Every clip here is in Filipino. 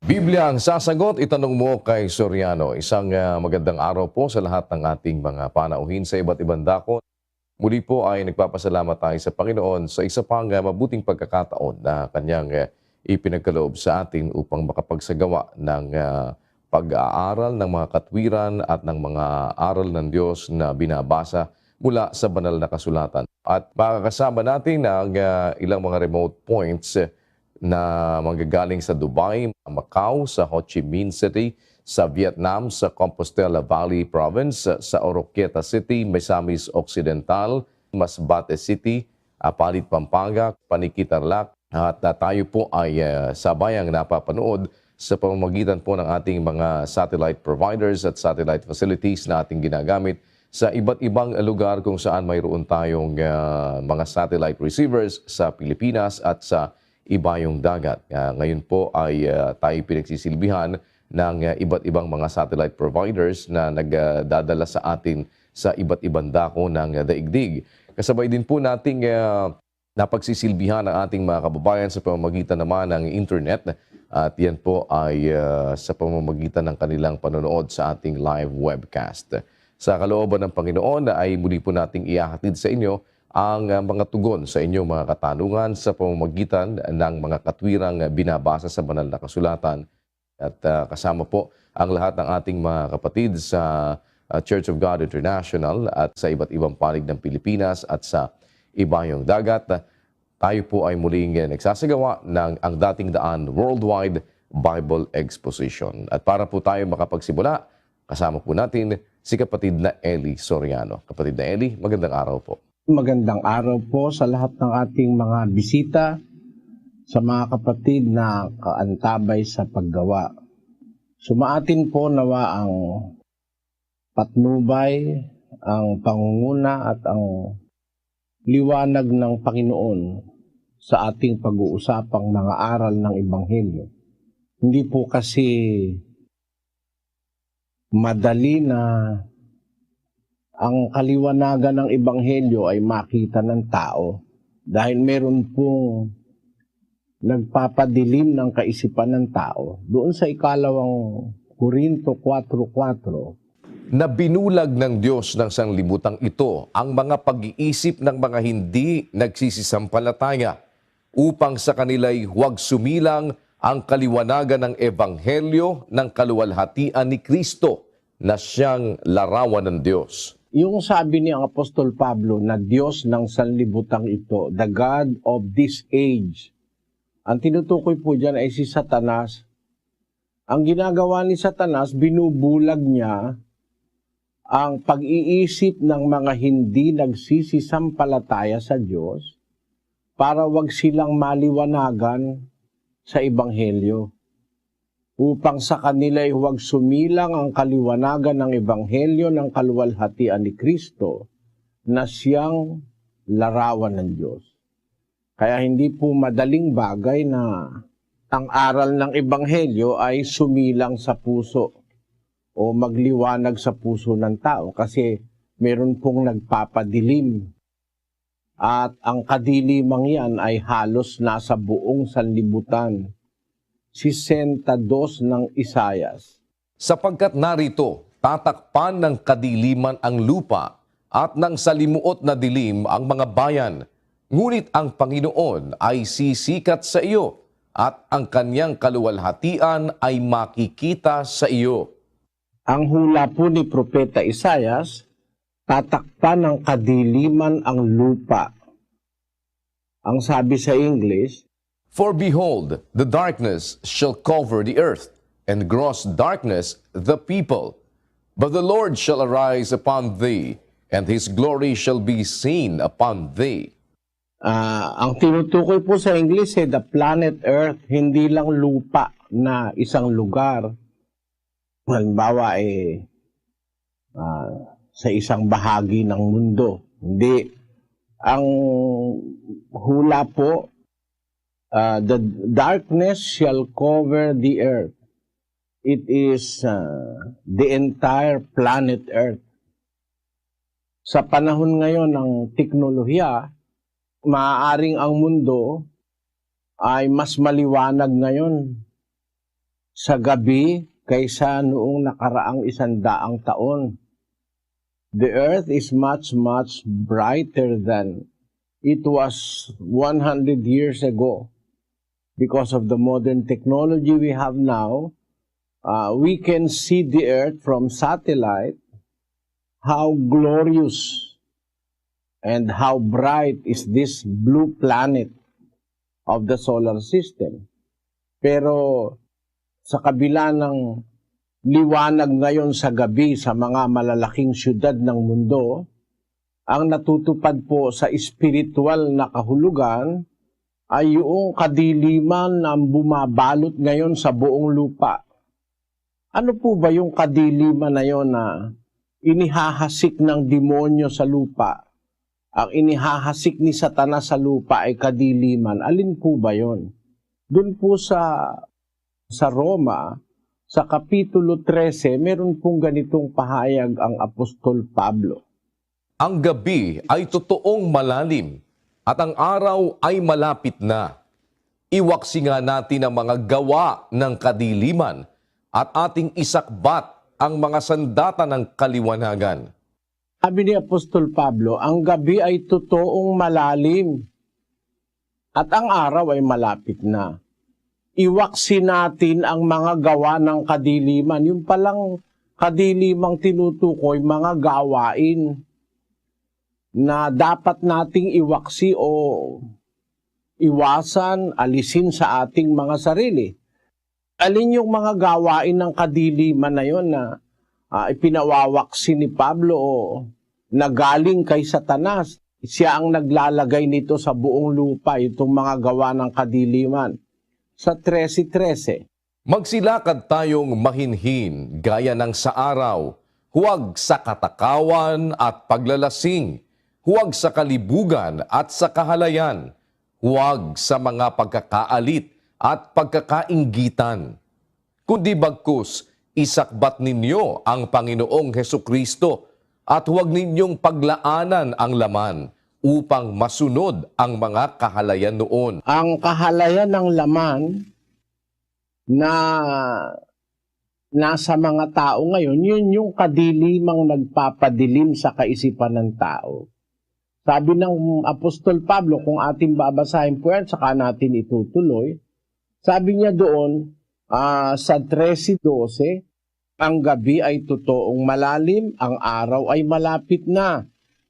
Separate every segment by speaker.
Speaker 1: Biblia ang sasagot, itanong mo kay Soriano. Isang magandang araw po sa lahat ng ating mga panauhin sa iba't ibang dako. Muli po ay nagpapasalamat tayo sa Panginoon sa isa pang mabuting pagkakataon na kanyang ipinagkaloob sa atin upang makapagsagawa ng pag-aaral ng mga katwiran at ng mga aral ng Diyos na binabasa mula sa banal na kasulatan. At makakasama natin ang ilang mga remote points na manggagaling sa Dubai, Macau, sa Ho Chi Minh City, sa Vietnam, sa Compostela Valley Province, sa Oroquieta City, Misamis Occidental, Masbate City, Apalit Pampanga, Paniki Tarlac. At tayo po ay sabayang napapanood sa pamamagitan po ng ating mga satellite providers at satellite facilities na ating ginagamit sa iba't ibang lugar kung saan mayroon tayong mga satellite receivers sa Pilipinas at sa ibayong dagat. Ngayon po ay tayo pinagsisilbihan ng iba't ibang mga satellite providers na nagdadala sa atin sa iba't ibang dako ng daigdig. Kasabay din po nating napagsisilbihan ang ating mga kababayan sa pamamagitan naman ng internet at yan po ay sa pamamagitan ng kanilang panonood sa ating live webcast. Sa kalooban ng Panginoon ay muli po nating ihahatid sa inyo ang mga tugon sa inyong mga katanungan sa pamamagitan ng mga katwirang binabasa sa banal na kasulatan. At kasama po ang lahat ng ating mga kapatid sa Church of God International at sa iba't ibang panig ng Pilipinas at sa ibayong dagat. Tayo po ay muling nagsasagawa ng ang dating daan Worldwide Bible Exposition. At para po tayo makapagsimula, kasama po natin si kapatid na Eli Soriano. Kapatid na Eli, magandang araw po.
Speaker 2: Magandang araw po sa lahat ng ating mga bisita, sa mga kapatid na kaantabay sa paggawa. Sumaatin po nawa ang patnubay, ang pangunguna at ang liwanag ng Panginoon sa ating pag-uusapang mga aral ng Ebanghelyo. Hindi po kasi madali na ang kaliwanagan ng Ebanghelyo ay makita ng tao dahil meron pong nagpapadilim ng kaisipan ng tao. Doon sa ikalawang Korinto 4:4,
Speaker 1: na binulag ng Diyos ng sanglibutang ito ang mga pag-iisip ng mga hindi nagsisisampalataya upang sa kanila'y huwag sumilang ang kaliwanagan ng Ebanghelyo ng kaluwalhatian ni Kristo na siyang larawan ng Diyos.
Speaker 2: yung sabi ni ang Apostol Pablo na Diyos ng sanlibutang ito, the God of this age. Ang tinutukoy po dyan ay si Satanas. Ang ginagawa ni Satanas, binubulag niya ang pag-iisip ng mga hindi nagsisisampalataya sa Diyos para wag silang maliwanagan sa Ebanghelyo. Upang sa kanila'y huwag sumilang ang kaliwanagan ng Ebanghelyo ng kaluwalhatian ni Kristo na siyang larawan ng Diyos. Kaya hindi po madaling bagay na ang aral ng Ebanghelyo ay sumilang sa puso o magliwanag sa puso ng tao kasi meron pong nagpapadilim. At ang kadilimang yan ay halos nasa buong sanlibutan. 62 ng Isayas.
Speaker 1: Sapagkat narito, tatakpan ng kadiliman ang lupa at ng salimuot na dilim ang mga bayan. Ngunit ang Panginoon ay sisikat sa iyo at ang kanyang kaluwalhatian ay makikita sa iyo.
Speaker 2: Ang hula po ni Propeta Isayas, tatakpan ng kadiliman ang lupa. Ang sabi sa English,
Speaker 1: For behold, the darkness shall cover the earth, and gross darkness the people. But the Lord shall arise upon thee, and his glory shall be seen upon thee.
Speaker 2: ang tinutukoy po sa English the planet Earth, hindi lang lupa na isang lugar. Halimbawa sa isang bahagi ng mundo. Hindi. Ang hula po, the darkness shall cover the earth. It is the entire planet Earth. Sa panahon ngayon ng teknolohiya, maaaring ang mundo ay mas maliwanag ngayon sa gabi kaysa noong nakaraang 100 taon. The earth is much, much brighter than it was 100 years ago. Because of the modern technology we have now, we can see the earth from satellite, how glorious and how bright is this blue planet of the solar system. Pero sa kabila ng liwanag ngayon sa gabi sa mga malalaking syudad ng mundo, ang natutupad po sa espiritual na kahulugan ay yung kadiliman na bumabalot ngayon sa buong lupa. Ano po ba yung kadiliman na yon na inihahasik ng demonyo sa lupa? Ang inihahasik ni Satanas sa lupa ay kadiliman. Alin po ba yon? Doon po sa Roma, sa Kapitulo 13, meron pong ganitong pahayag ang Apostol Pablo.
Speaker 1: Ang gabi ay totoong malalim at ang araw ay malapit na. Iwaksi nga natin ang mga gawa ng kadiliman at ating isakbat ang mga sandata ng kaliwanagan.
Speaker 2: Sabi ni Apostol Pablo, ang gabi ay totoong malalim at ang araw ay malapit na. Iwaksi natin ang mga gawa ng kadiliman. Yung palang kadilimang tinutukoy, mga gawain na dapat nating iwaksi o iwasan, alisin sa ating mga sarili. Alin yung mga gawain ng kadiliman na yon na ipinawawaksi ni Pablo o nagaling kay Satanas? Siya ang naglalagay nito sa buong lupa, itong mga gawa ng kadiliman. Sa 13:13.
Speaker 1: Magsilakad tayong mahinhin gaya ng sa araw, huwag sa katakawan at paglalasing, huwag sa kalibugan at sa kahalayan, huwag sa mga pagkakaalit at pagkakainggitan. Kundi bagkus, isakbat ninyo ang Panginoong Hesukristo at huwag ninyong paglaanan ang laman upang masunod ang mga kahalayan noon.
Speaker 2: Ang kahalayan ng laman na nasa mga tao ngayon, yun yung kadilimang nagpapadilim sa kaisipan ng tao. Sabi ng Apostol Pablo, kung ating babasahin po yan, saka natin itutuloy, sabi niya doon sa 13:12, ang gabi ay totoong malalim, ang araw ay malapit na.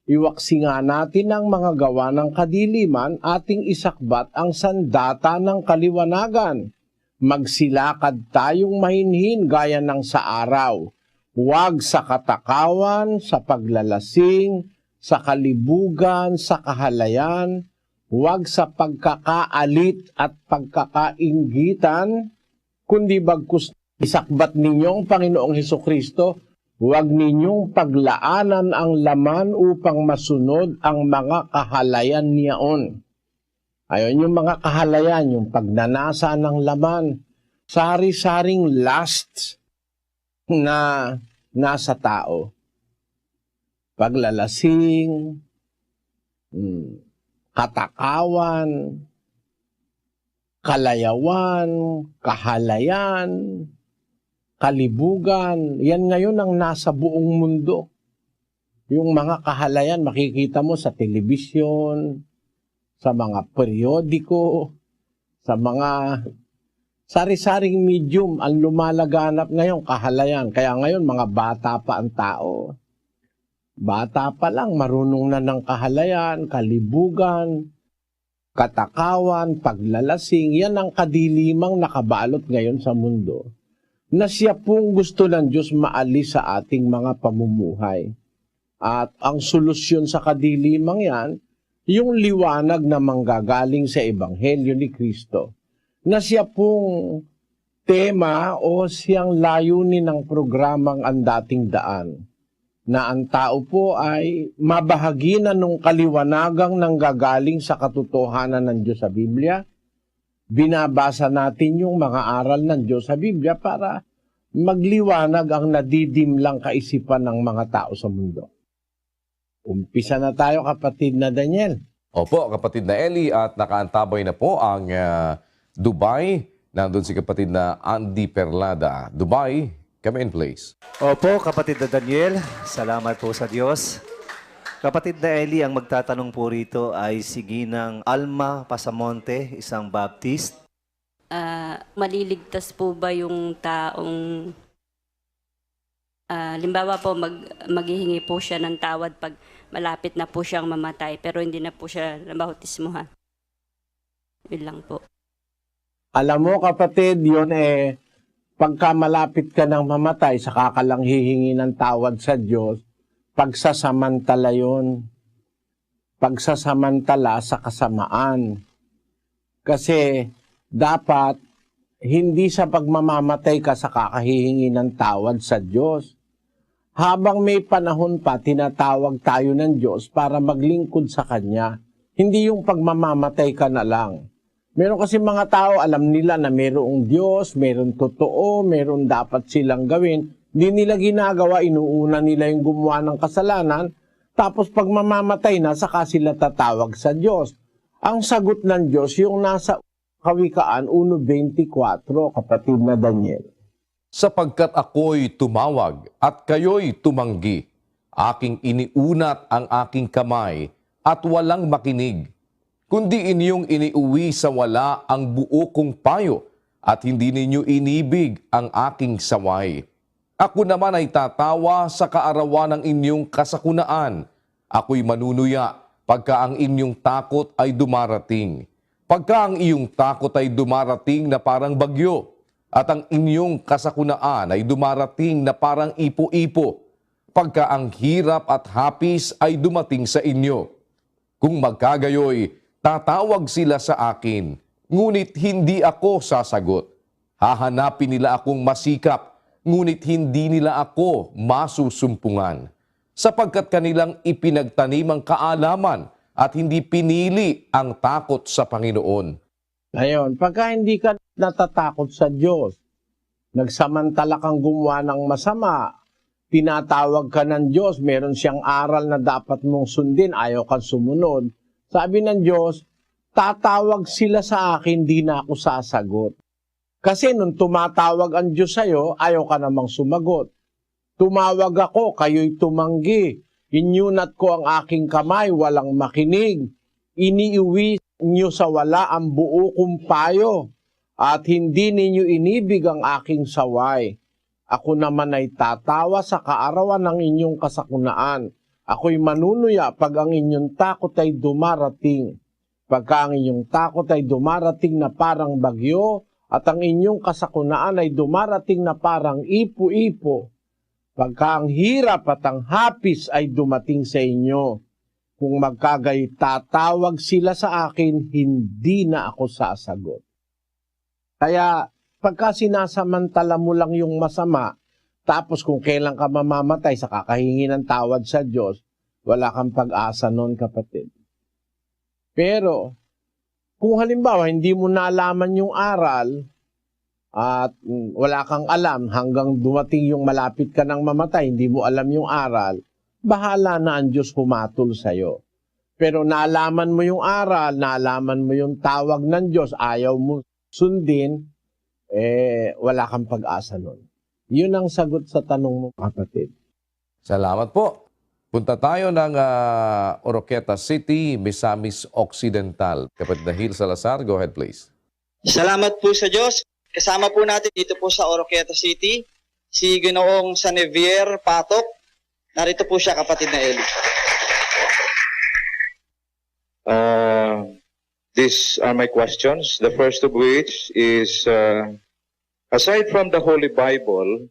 Speaker 2: Iwaksi nga natin ang mga gawa ng kadiliman, ating isakbat ang sandata ng kaliwanagan. Magsilakad tayong mahinhin gaya ng sa araw. Huwag sa katakawan, sa paglalasing, sa kalibugan, sa kahalayan, huwag sa pagkakaalit at pagkakainggitan, kundi bagkus isakbat ninyong Panginoong Hesukristo. Huwag ninyong paglaanan ang laman upang masunod ang mga kahalayan niyaon. Ayon yung mga kahalayan, yung pagnanasa ng laman, sari-saring lusts na nasa tao. Paglalasing, katakawan, kalayawan, kahalayan, kalibugan, yan ngayon ang nasa buong mundo. Yung mga kahalayan, makikita mo sa telebisyon, sa mga periodiko, sa mga sari-saring medium ang lumalaganap ngayon, kahalayan. Kaya ngayon, mga bata pa ang tao. Bata pa lang, marunong na ng kahalayan, kalibugan, katakawan, paglalasing. Yan ang kadilimang nakabalot ngayon sa mundo, na siya pong gusto ng Diyos maalis sa ating mga pamumuhay. At ang solusyon sa kadilimang yan, yung liwanag na manggagaling sa Ebanghelyo ni Kristo, na siya pong tema o siyang layunin ng programang Ang Dating Daan, na ang tao po ay mabahagi na nung kaliwanagang nanggagaling sa katotohanan ng Diyos sa Biblia. Binabasa natin yung mga aral ng Diyos sa Biblia para magliwanag ang nadidimlang kaisipan ng mga tao sa mundo. Umpisa na tayo, kapatid na Daniel.
Speaker 1: Opo, kapatid na Eli, at nakaantabay na po ang Dubai Nandun si kapatid na Andy Perlada. Dubai, kami in place.
Speaker 3: Opo, kapatid na Daniel, salamat po sa Diyos. Kapatid na Eli, ang magtatanong po rito ay si Ginang Alma Pasamonte, isang Baptist.
Speaker 4: Maliligtas po ba yung taong, limbawa po, maghihingi po siya ng tawad pag malapit na po siyang mamatay, pero hindi na po siya nabautismuhan? Yun lang po.
Speaker 2: Alam mo kapatid, yun pagka malapit ka ng mamatay, saka ka lang hihingi ng tawad sa Diyos, pagsasamantala yun. Pagsasamantala sa kasamaan. Kasi dapat hindi sa pagmamamatay ka sa kakahihingi ng tawad sa Diyos. Habang may panahon pa, tinatawag tayo ng Diyos para maglingkod sa Kanya. Hindi yung pagmamamatay ka na lang. Meron kasi mga tao, alam nila na mayroong Diyos, mayroong totoo, mayroong dapat silang gawin. Hindi nila ginagawa, inuuna nila yung gumawa ng kasalanan, tapos pag mamamatay na, saka sila tatawag sa Diyos. Ang sagot ng Diyos, yung nasa Kawikaan 1:24, kapatid na Daniel.
Speaker 1: Sapagkat ako'y tumawag at kayo'y tumanggi, aking iniunat ang aking kamay at walang makinig, kundi inyong iniuwi sa wala ang buo kong payo at hindi ninyo inibig ang aking saway. Ako naman ay tatawa sa kaarawan ng inyong kasakunaan. Ako'y manunuya pagka ang inyong takot ay dumarating. Pagka ang iyong takot ay dumarating na parang bagyo at ang inyong kasakunaan ay dumarating na parang ipo-ipo. Pagka ang hirap at hapis ay dumating sa inyo. Kung magkagayoy, tatawag sila sa akin, ngunit hindi ako sasagot. Hahanapin nila akong masikap, ngunit hindi nila ako masusumpungan. Sapagkat kanilang ipinagtanim ang kaalaman at hindi pinili ang takot sa Panginoon.
Speaker 2: Ngayon, pagka hindi ka natatakot sa Diyos, nagsamantala kang gumawa ng masama, tinatawag ka ng Diyos, meron siyang aral na dapat mong sundin, ayaw kang sumunod. Sabi ng Diyos, tatawag sila sa akin, di na ako sasagot. Kasi nung tumatawag ang Diyos sa'yo, ayaw ka namang sumagot. Tumawag ako, kayo'y tumanggi. Inyunat ko ang aking kamay, walang makinig. Iniuwi niyo sa wala ang buo kong payo, at hindi ninyo inibig ang aking saway. Ako naman ay tatawa sa kaarawan ng inyong kasakunaan. Ako'y manunuya pag ang inyong takot ay dumarating. Pagka ang inyong takot ay dumarating na parang bagyo, at ang inyong kasakunaan ay dumarating na parang ipo-ipo. Pagka ang hirap at ang hapis ay dumating sa inyo, kung magkagay tatawag sila sa akin, hindi na ako sasagot. Kaya pagka sinasamantala mo lang yung masama, tapos kung kailan ka mamamatay sa kakahingi ng tawad sa Diyos, wala kang pag-asa nun, kapatid. Pero, kung halimbawa hindi mo nalaman yung aral, at wala kang alam hanggang dumating yung malapit ka ng mamatay, hindi mo alam yung aral, bahala na ang Diyos humatol sa'yo. Pero naalaman mo yung aral, naalaman mo yung tawag ng Diyos, ayaw mo sundin, wala kang pag-asa nun. Yun ang sagot sa tanong mo, kapatid.
Speaker 1: Salamat po. Punta tayo ng Oroqueta City, Misamis Occidental. Kapatid na Hil Salazar, go ahead please.
Speaker 5: Salamat po sa Diyos. Kasama po natin dito po sa Oroqueta City, si Ginoong Sanevier Patok. Narito po siya, kapatid na Eli.
Speaker 6: These are my questions. The first of which is, aside from the Holy Bible,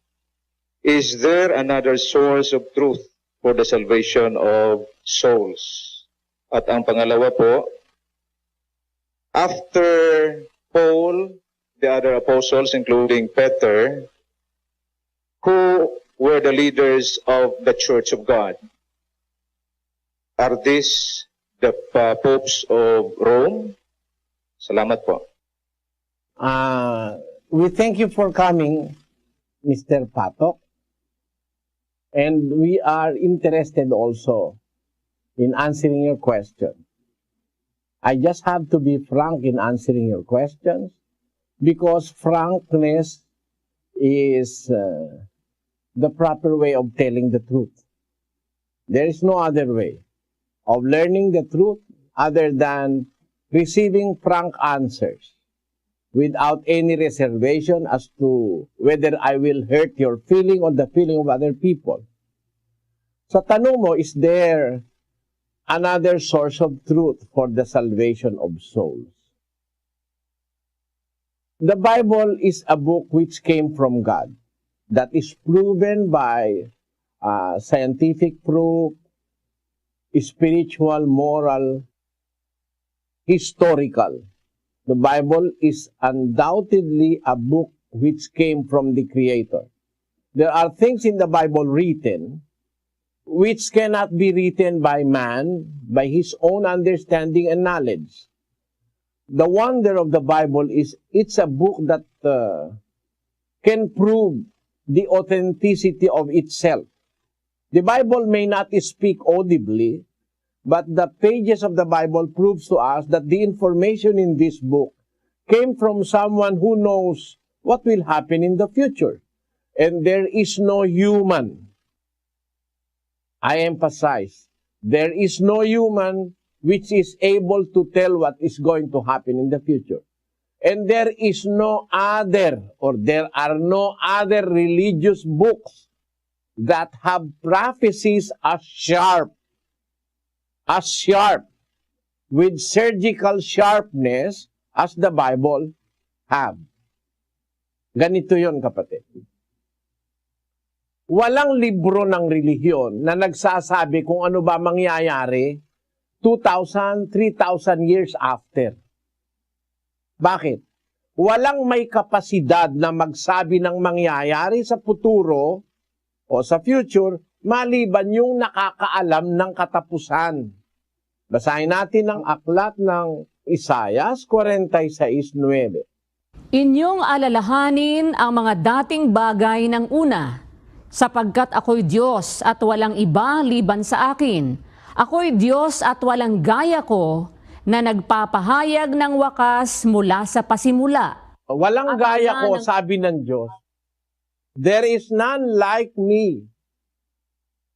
Speaker 6: is there another source of truth for the salvation of souls? At ang pangalawa po, after Paul, the other apostles, including Peter, who were the leaders of the Church of God? Are these the popes of Rome? Salamat po.
Speaker 2: We thank you for coming, Mr. Patok. And we are interested also in answering your question. I just have to be frank in answering your questions. because frankness is the proper way of telling the truth. There is no other way of learning the truth other than receiving frank answers without any reservation as to whether I will hurt your feeling or the feeling of other people. Sa tanong mo, is there another source of truth for the salvation of souls? The Bible is a book which came from God, that is proven by scientific proof, spiritual, moral, historical. The Bible is undoubtedly a book which came from the Creator. There are things in the Bible written which cannot be written by man, by his own understanding and knowledge. The wonder of the Bible is it's a book that can prove the authenticity of itself. The Bible may not speak audibly, but the pages of the Bible proves to us that the information in this book came from someone who knows what will happen in the future. And there is no human, I emphasize, there is no human which is able to tell what is going to happen in the future. And there is no other, or there are no other religious books that have prophecies as sharp, with surgical sharpness as the Bible have. Ganito yon, kapatid. Walang libro ng relihiyon na nagsasabi kung ano ba mangyayari 2,000, 3,000 years after. Bakit? Walang may kapasidad na magsabi ng mangyayari sa futuro o sa future maliban yung nakakaalam ng katapusan. Basahin natin ang aklat ng Isaias 46:9.
Speaker 7: Inyong alalahanin ang mga dating bagay ng una, sapagkat ako'y Diyos at walang iba liban sa akin. Ako'y Diyos at walang gaya ko na nagpapahayag ng wakas mula sa pasimula.
Speaker 2: Walang gaya ko, sabi ng Diyos. There is none like me.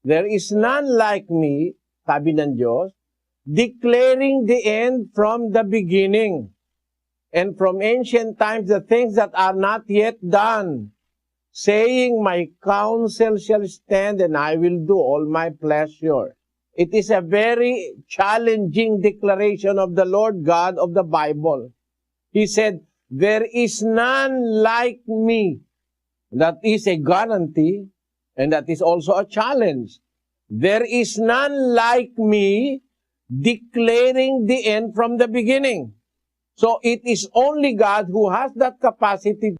Speaker 2: There is none like me, sabi ng Diyos, declaring the end from the beginning, and from ancient times the things that are not yet done, saying, my counsel shall stand, and I will do all my pleasure. It is a very challenging declaration of the Lord God of the Bible. He said, there is none like me. That is a guarantee, and that is also a challenge. There is none like me, declaring the end from the beginning. So it is only God who has that capacity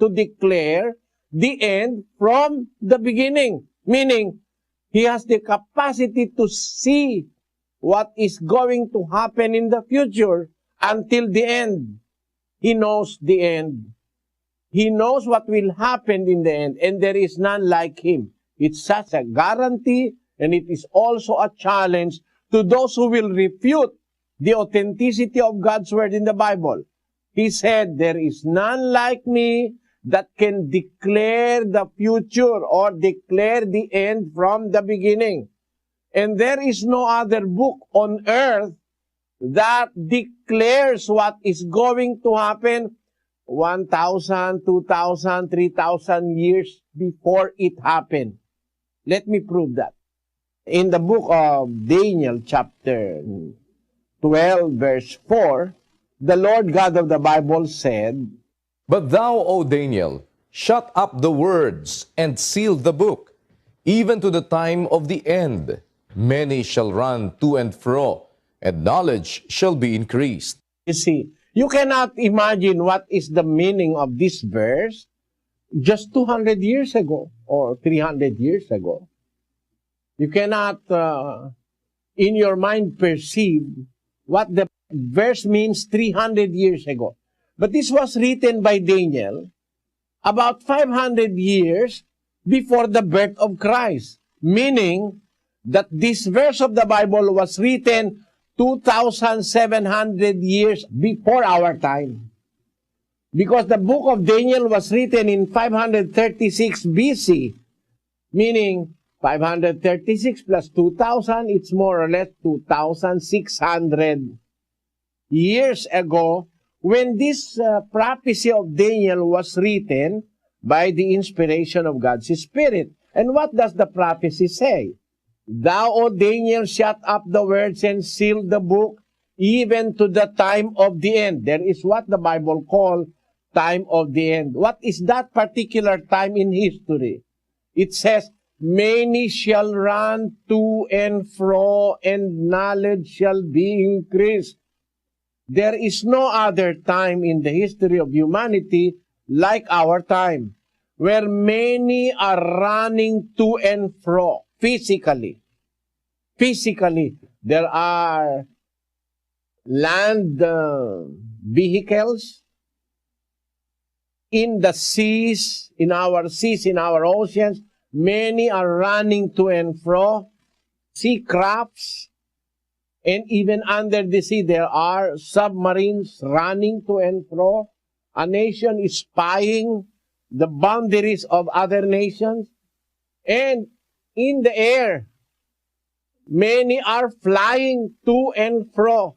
Speaker 2: to declare the end from the beginning. Meaning, He has the capacity to see what is going to happen in the future until the end. He knows the end. He knows what will happen in the end, and there is none like Him. It's such a guarantee, and it is also a challenge to those who will refute the authenticity of God's Word in the Bible. He said, there is none like me that can declare the future or declare the end from the beginning. And there is no other book on earth that declares what is going to happen 1,000, 2,000, 3,000 years before it happened. Let me prove that. In the book of Daniel, chapter 12, verse 4, the Lord God of the Bible said,
Speaker 1: But thou, O Daniel, shut up the words and seal the book, even to the time of the end. Many shall run to and fro, and knowledge shall be increased.
Speaker 2: You see, you cannot imagine what is the meaning of this verse just 200 years ago or 300 years ago. You cannot, in your mind, perceive what the verse means 300 years ago. But this was written by Daniel about 500 years before the birth of Christ, meaning that this verse of the Bible was written 2,700 years before our time. Because the book of Daniel was written in 536 BC, meaning 536 plus 2,000, it's more or less 2,600 years ago when this prophecy of Daniel was written by the inspiration of God's Spirit. And what does the prophecy say? Thou, O Daniel, shut up the words and seal the book, even to the time of the end. There is what the Bible calls time of the end. What is that particular time in history? It says, many shall run to and fro, and knowledge shall be increased. There is no other time in the history of humanity like our time, where many are running to and fro physically. Physically, there are land vehicles in the seas, in our oceans. Many are running to and fro, sea crafts, and even under the sea, there are submarines running to and fro. A nation is spying the boundaries of other nations. And in the air, many are flying to and fro,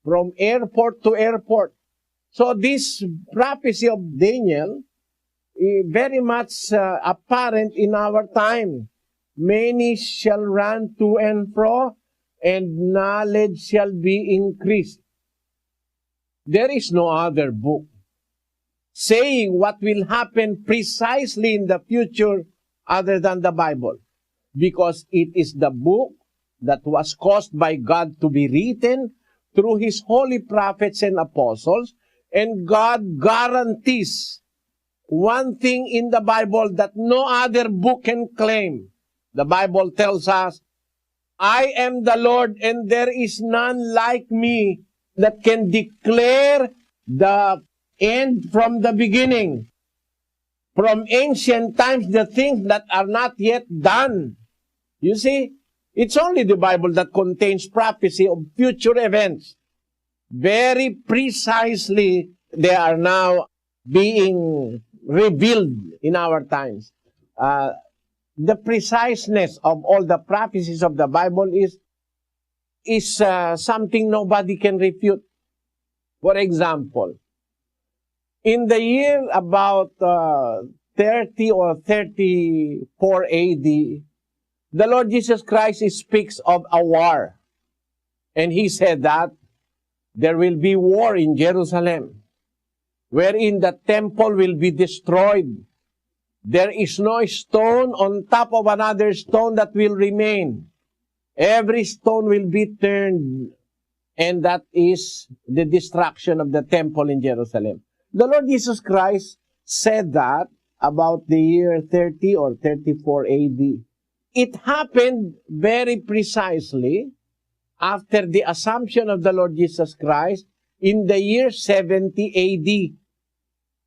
Speaker 2: from airport to airport. So this prophecy of Daniel is very much apparent in our time. Many shall run to and fro, and knowledge shall be increased. There is no other book saying what will happen precisely in the future other than the Bible, because it is the book that was caused by God to be written through His holy prophets and apostles, and God guarantees one thing in the Bible that no other book can claim. The Bible tells us, I am the Lord, and there is none like me that can declare the end from the beginning. From ancient times, the things that are not yet done. You see, it's only the Bible that contains prophecy of future events. Very precisely, they are now being revealed in our times. The preciseness of all the prophecies of the Bible is something nobody can refute. For example, in the year about 30 or 34 AD, the Lord Jesus Christ speaks of a war. And He said that there will be war in Jerusalem, wherein the temple will be destroyed. There is no stone on top of another stone that will remain. Every stone will be turned, and that is the destruction of the temple in Jerusalem. The Lord Jesus Christ said that about the year 30 or 34 AD. It happened very precisely after the assumption of the Lord Jesus Christ in the year 70 AD.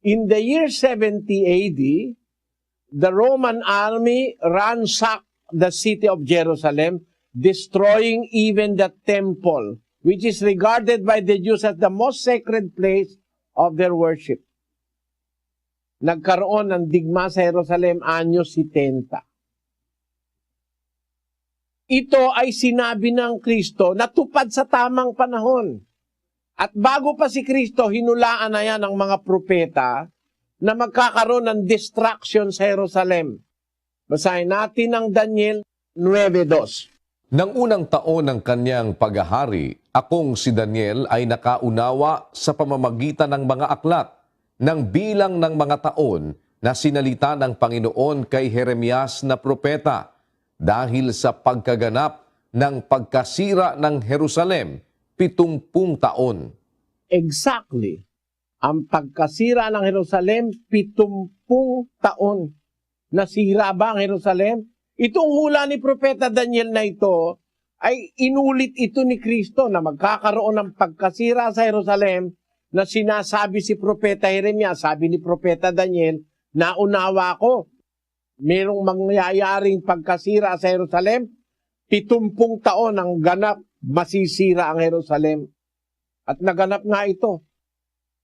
Speaker 2: In the year 70 AD, the Roman army ransacked the city of Jerusalem, destroying even the temple, which is regarded by the Jews as the most sacred place of their worship. Nagkaroon ng digma sa Jerusalem anyo 70. Ito ay sinabi ng Kristo na tupad sa tamang panahon. At bago pa si Kristo, hinulaan na yan ng mga propeta na magkakaroon ng destruction sa Jerusalem. Basahin natin ang Daniel 9:2.
Speaker 1: Nang unang taon ng kanyang paghahari, akong si Daniel ay nakaunawa sa pamamagitan ng mga aklat ng bilang ng mga taon na sinalita ng Panginoon kay Jeremias na propeta dahil sa pagkaganap ng pagkasira ng Jerusalem, 70 taon.
Speaker 2: Exactly. Ang pagkasira ng Jerusalem, 70 taon. Nasira ba ang Jerusalem? Itong hula ni Propeta Daniel na ito, ay inulit ito ni Kristo na magkakaroon ng pagkasira sa Jerusalem na sinasabi si Propeta Jeremias, sabi ni Propeta Daniel, naunawa ko, merong mangyayaring pagkasira sa Jerusalem, 70 taon ang ganap, masisira ang Jerusalem. At naganap nga ito.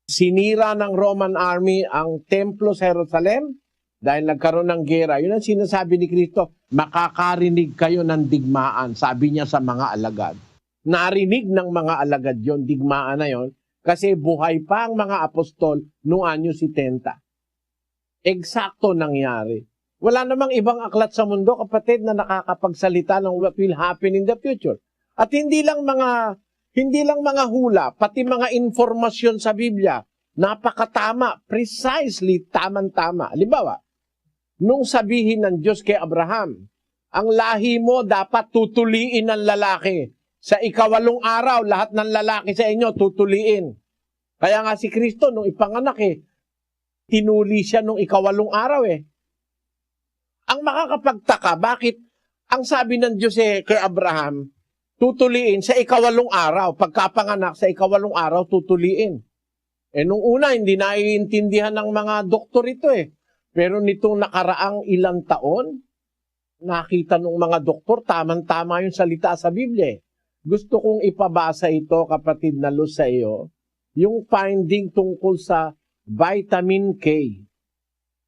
Speaker 2: Sinira ng Roman army ang templo sa Jerusalem dahil nagkaroon ng gera. Yun ang sinasabi ni Kristo, makakarinig kayo ng digmaan, sabi niya sa mga alagad. Narinig ng mga alagad yon, digmaan na yon, kasi buhay pa ang mga apostol noong anyo 70. Eksakto nangyari. Wala namang ibang aklat sa mundo, kapatid, na nakakapagsalita ng what will happen in the future. At hindi lang mga hula, pati mga informasyon sa Biblia, napakatama, precisely tamang-tama. Halimbawa, nung sabihin ng Diyos kay Abraham, ang lahi mo dapat tutuliin ng lalaki. Sa 8 araw, lahat ng lalaki sa inyo tutuliin. Kaya nga si Kristo, nung ipanganak tinuli siya nung 8 araw . Ang makakapagtaka, bakit ang sabi ng Diyos kay Abraham, tutuliin sa 8 araw, pagkapanganak sa 8 araw, tutuliin. Nung una, hindi naiintindihan ng mga doktor ito . Pero nitong nakaraang ilang taon, nakita ng mga doktor, tamang-tama yung salita sa Biblia . Gusto kong ipabasa ito, kapatid na Luz, sa iyo, yung finding tungkol sa vitamin K.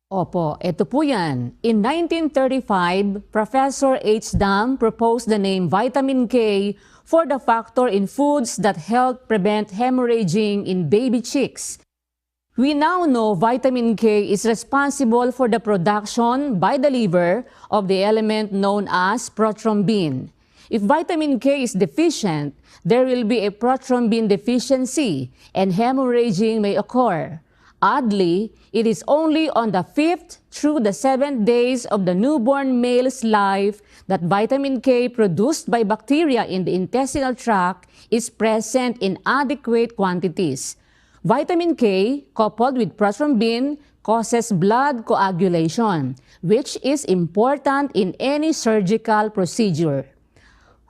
Speaker 7: Opo, ito po yan. In 1935, Professor H. Dam proposed the name vitamin K for the factor in foods that help prevent hemorrhaging in baby chicks. We now know vitamin K is responsible for the production by the liver of the element known as prothrombin. If vitamin K is deficient, there will be a prothrombin deficiency and hemorrhaging may occur. Oddly, it is only on the 5th through the 7th days of the newborn male's life that vitamin K produced by bacteria in the intestinal tract is present in adequate quantities. Vitamin K, coupled with prothrombin, causes blood coagulation, which is important in any surgical procedure.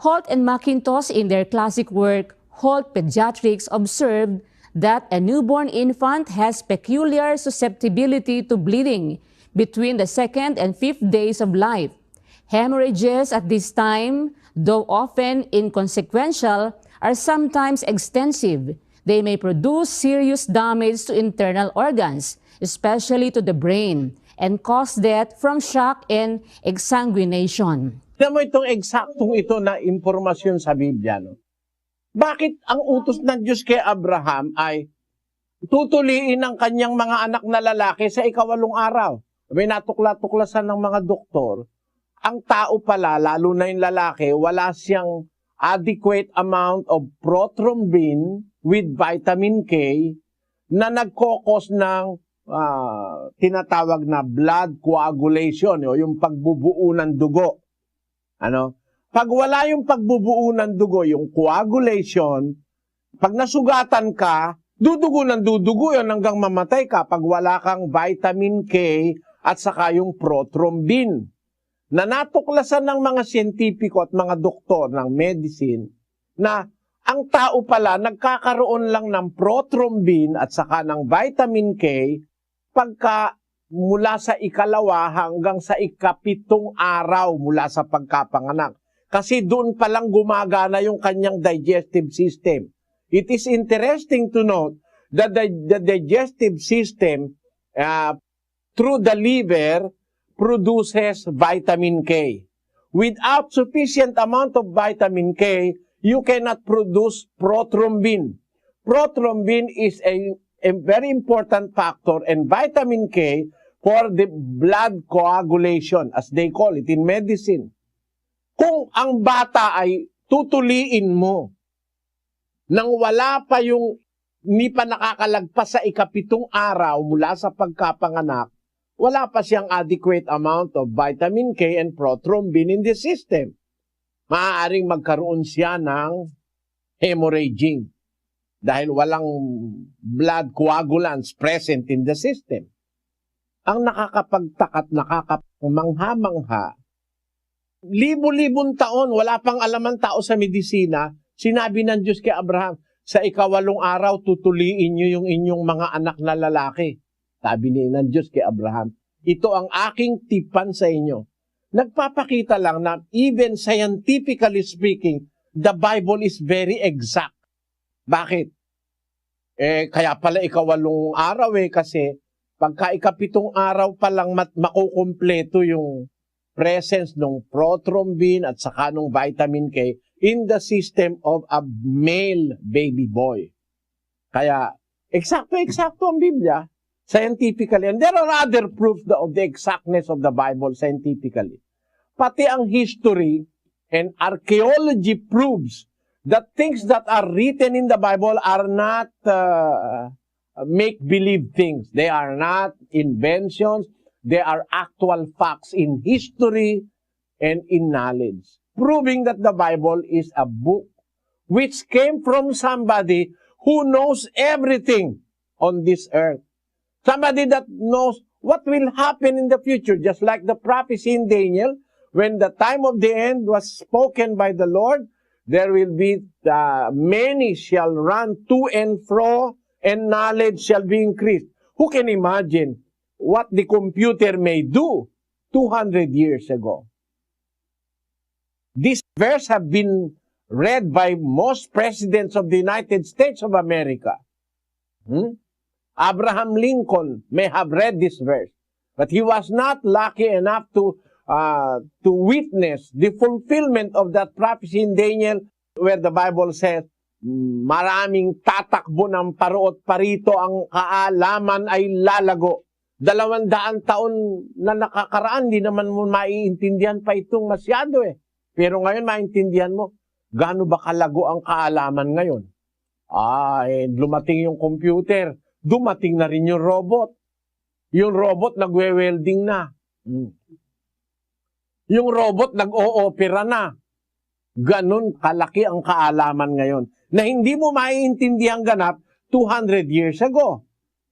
Speaker 7: Holt and McIntosh, in their classic work, Holt Pediatrics, observed that a newborn infant has peculiar susceptibility to bleeding between the 2nd and 5th days of life. Hemorrhages at this time, though often inconsequential, are sometimes extensive. They may produce serious damage to internal organs, especially to the brain, and cause death from shock and exsanguination.
Speaker 2: Tignan mo itong eksaktong ito na impormasyon sa Biblia. Bakit ang utos ng Diyos kay Abraham ay tutuliin ang kanyang mga anak na lalaki sa 8 araw? May natukla-tuklasan ng mga doktor, ang tao pala, lalo na yung lalaki, wala siyang adequate amount of prothrombin with vitamin K na nagkokos ng tinatawag na blood coagulation, o yung pagbubuo ng dugo. Pag wala yung pagbubuo ng dugo, yung coagulation, pag nasugatan ka, dudugo ng dudugo yun hanggang mamatay ka pag wala kang vitamin K at saka yung prothrombin. Na natuklasan ng mga siyentipiko at mga doktor ng medicine na ang tao pala nagkakaroon lang ng prothrombin at saka ng vitamin K pagka mula sa 2 hanggang sa 7 araw mula sa pagkapanganak. Kasi doon pa lang gumagana yung kanyang digestive system. It is interesting to note that the digestive system through the liver produces vitamin K. Without sufficient amount of vitamin K, you cannot produce prothrombin. Prothrombin is a very important factor, and vitamin K for the blood coagulation, as they call it in medicine. Kung ang bata ay tutuliin mo nang wala pa yung hindi pa nakakalagpas sa 7 araw mula sa pagkapanganak, wala pa siyang adequate amount of vitamin K and prothrombin in the system. Maaaring magkaroon siya ng hemorrhaging dahil walang blood coagulants present in the system. Ang nakakapagtakat, nakakapangmangha-mangha, libo-libong taon, wala pang alam ang tao sa medisina, sinabi ng Diyos kay Abraham, sa 8 araw, tutuliin niyo yung inyong mga anak na lalaki. Sabi ng Diyos kay Abraham, ito ang aking tipan sa inyo. Nagpapakita lang na even scientifically speaking, the Bible is very exact. Bakit? Kaya pala ikawalong araw kasi pagka ikapitong araw pa lang makukumpleto yung presence ng prothrombin at saka ng vitamin K in the system of a male baby boy. Kaya eksakto ang Biblia scientifically. And there are other proofs of the exactness of the Bible scientifically. Pati ang history and archaeology proves that things that are written in the Bible are not make-believe things. They are not inventions. They are actual facts in history and in knowledge, proving that the Bible is a book which came from somebody who knows everything on this earth. Somebody that knows what will happen in the future, just like the prophecy in Daniel, when the time of the end was spoken by the Lord, there will be many shall run to and fro, and knowledge shall be increased. Who can imagine what the computer may do 200 years ago? This verse have been read by most presidents of the United States of America. Abraham Lincoln may have read this verse, but he was not lucky enough to witness the fulfillment of that prophecy in Daniel, where the Bible says, maraming tatakbo ng paruot parito, ang kaalaman ay lalago. 200 taon na nakakaraan, di naman mo maiintindihan pa itong masyado Pero ngayon maintindihan mo, gaano ba kalago ang kaalaman ngayon? Lumating yung computer, dumating na rin yung robot. Yung robot nagwe-welding na. Yung robot nag-o-opera na. Ganon kalaki ang kaalaman ngayon na hindi mo maiintindihan ganap 200 years ago.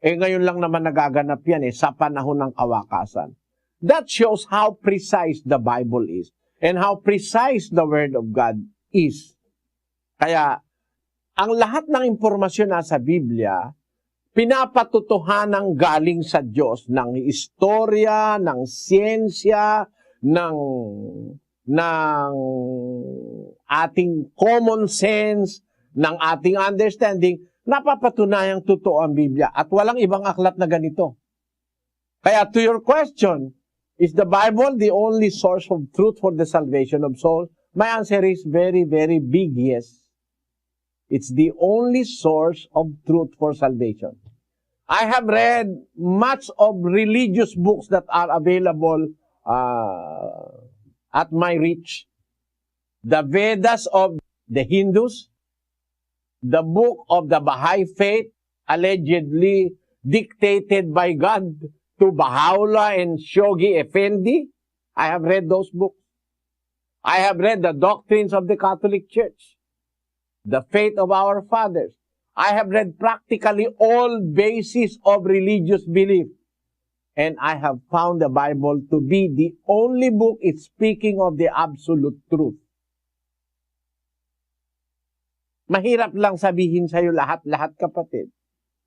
Speaker 2: Ngayon lang naman nagaganap yan sa panahon ng kawakasan. That shows how precise the Bible is and how precise the Word of God is. Kaya, ang lahat ng impormasyon nasa Biblia, pinapatotohanan galing sa Diyos ng istorya, ng siyensya, ng ating common sense, ng ating understanding, napapatunayang totoo ang Biblia. At walang ibang aklat na ganito. Kaya to your question, is the Bible the only source of truth for the salvation of souls? My answer is very, very big yes. It's the only source of truth for salvation. I have read much of religious books that are available at my reach. The Vedas of the Hindus, the book of the Baha'i faith, allegedly dictated by God to Baha'u'llah and Shoghi Effendi. I have read those books. I have read the doctrines of the Catholic Church, the faith of our fathers. I have read practically all bases of religious belief. And I have found the Bible to be the only book it's speaking of the absolute truth. Mahirap lang sabihin sa'yo lahat-lahat, kapatid.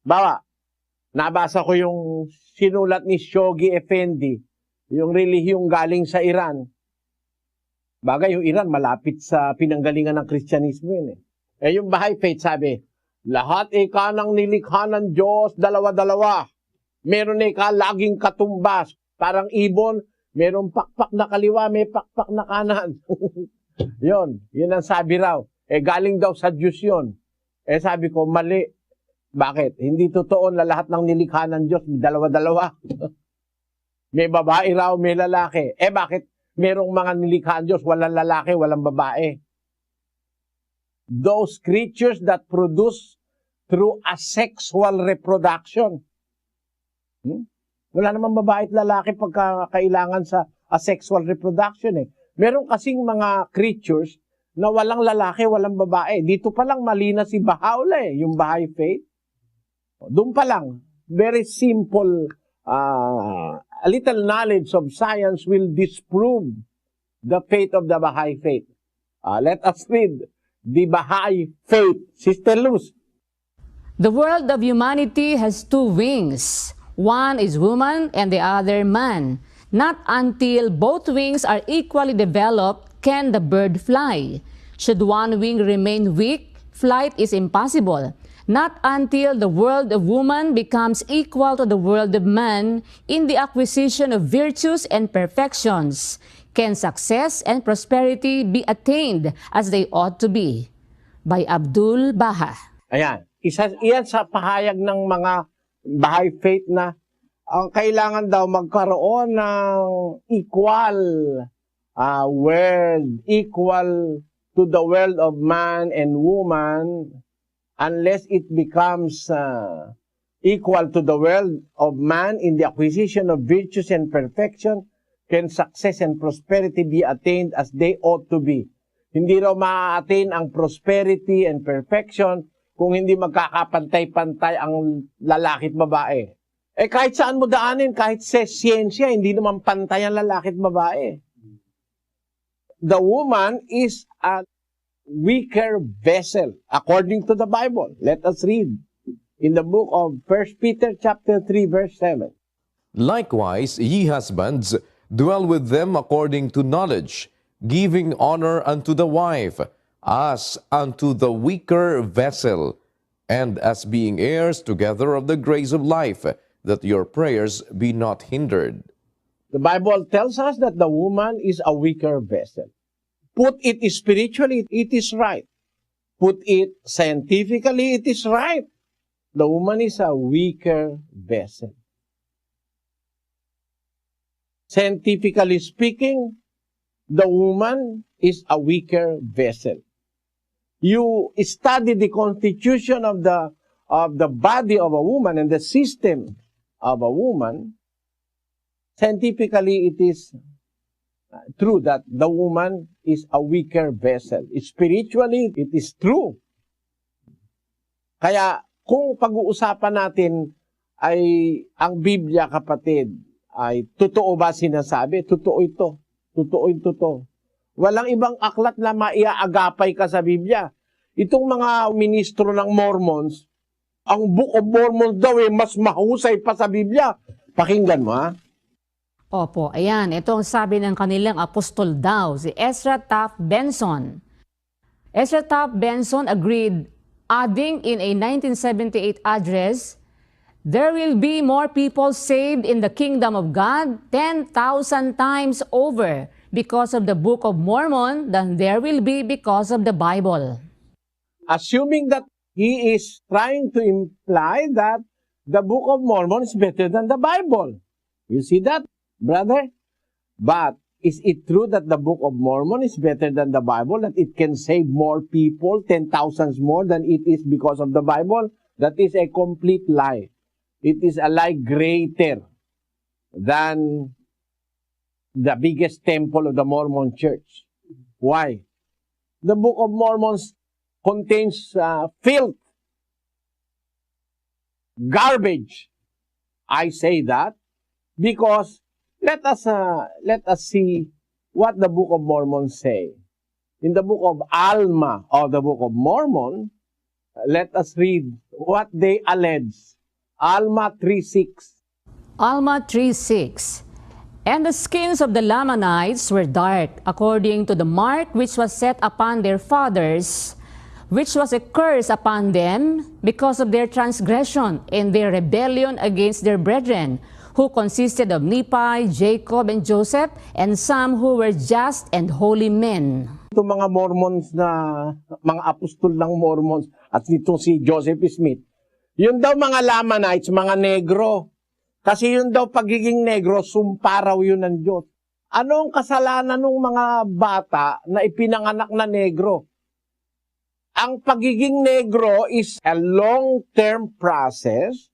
Speaker 2: Bawa, nabasa ko yung sinulat ni Shoghi Effendi, yung relihiyong galing sa Iran. Bagay, yung Iran malapit sa pinanggalingan ng Kristyanismo yun yung Baha'i faith sabi, lahat ikanang nilikha ng Diyos, dalawa-dalawa. Meron laging katumbas. Parang ibon, merong pakpak na kaliwa, may pakpak na kanan. yun ang sabi raw. Galing daw sa Diyos yun. Sabi ko, mali. Bakit? Hindi totoo na lahat ng nilikha ng Diyos, dalawa-dalawa. May babae raw, may lalaki. Bakit? Merong mga nilikha ng Diyos, walang lalaki, walang babae. Those creatures that produce through asexual reproduction. Wala namang babae at lalaki pagka kailangan sa asexual reproduction Meron kasing mga creatures na walang lalaki, walang babae. Dito pa lang mali na si Baha'u'llah yung Baha'i faith. Doon pa lang, very simple, a little knowledge of science will disprove the faith of the Baha'i faith. Let us read the Baha'i faith. Sister Luz.
Speaker 7: The world of humanity has two wings. One is woman and the other man. Not until both wings are equally developed can the bird fly. Should one wing remain weak, flight is impossible. Not until the world of woman becomes equal to the world of man in the acquisition of virtues and perfections can success and prosperity be attained as they ought to be. By Abdul Baha.
Speaker 2: Ayan. Iyan sa pahayag ng mga Baha'i faith na ang kailangan daw magkaroon ng equal world, equal to the world of man and woman, unless it becomes equal to the world of man in the acquisition of virtues and perfection, can success and prosperity be attained as they ought to be. Hindi raw ma-attain ang prosperity and perfection kung hindi magkakapantay-pantay ang lalaki at babae. Eh kahit saan mo daanin, kahit sa siyensya, hindi naman pantay ang lalaki at babae. The woman is a weaker vessel according to the Bible. Let us read in the book of 1 Peter chapter 3 verse 7.
Speaker 1: Likewise, ye husbands, dwell with them according to knowledge, giving honor unto the wife, as unto the weaker vessel, and as being heirs together of the grace of life, that your prayers be not hindered.
Speaker 2: The Bible tells us that the woman is a weaker vessel. Put it spiritually, it is right. Put it scientifically, it is right. The woman is a weaker vessel. Scientifically speaking, the woman is a weaker vessel. You study the constitution of the body of a woman and the system of a woman. Scientifically, it is true that the woman is a weaker vessel. Spiritually, it is true. Kaya kung pag-uusapan natin ay ang Biblia, kapatid, ay totoo ba sinasabi? Totoo ito. Totoo ito. Walang ibang aklat na maiaagapay ka sa Biblia. Itong mga ministro ng Mormons, ang Book of Mormon daw mas mahusay pa sa Biblia. Pakinggan mo, ha?
Speaker 7: Opo, ayan. Ito ang sabi ng kanilang apostol daw, si Ezra Taft Benson. Ezra Taft Benson agreed, adding in a 1978 address, "There will be more people saved in the kingdom of God 10,000 times over because of the Book of Mormon than there will be because of the Bible."
Speaker 2: Assuming that he is trying to imply that the Book of Mormon is better than the Bible. You see that, brother? But is it true that the Book of Mormon is better than the Bible, that it can save more people, 10,000 more than it is because of the Bible? That is a complete lie. It is a lie greater than the biggest temple of the Mormon church. Why? The Book of Mormon contains filth, garbage. I say that because let us see what the Book of Mormon say. In the Book of Alma or the Book of Mormon, let us read what they allege. Alma 3:6.
Speaker 7: Alma 3:6. And the skins of the Lamanites were dark, according to the mark which was set upon their fathers, which was a curse upon them because of their transgression and their rebellion against their brethren, who consisted of Nephi, Jacob, and Joseph, and some who were just and holy men.
Speaker 2: Itong mga Mormons na, mga apostol ng Mormons, at nitong si Joseph Smith, yun daw mga Lamanites, mga negro. Kasi yun daw pagiging negro, sumpa raw yun ng Diyos. Ano ang kasalanan ng mga bata na ipinanganak na negro? Ang pagiging negro is a long-term process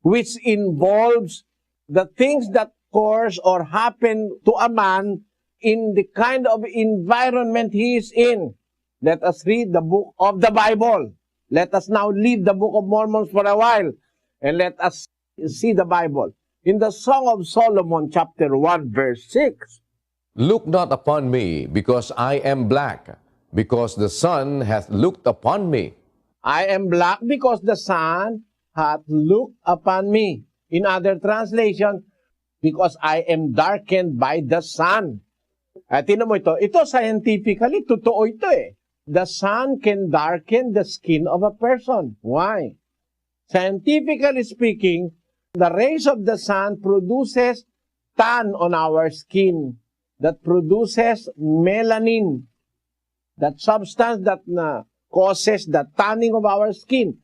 Speaker 2: which involves the things that occurs or happen to a man in the kind of environment he is in. Let us read the book of the Bible. Let us now leave the Book of Mormon for a while and let us see the Bible. In the Song of Solomon, chapter 1, verse 6.
Speaker 1: Look not upon me, because I am black, because the sun hath looked upon me.
Speaker 2: I am black because the sun hath looked upon me. In other translation, because I am darkened by the sun. At tinan mo ito scientifically, totoo ito eh. the sun can darken the skin of a person. Why? Scientifically speaking, the rays of the sun produces tan on our skin that produces melanin, that substance that causes the tanning of our skin.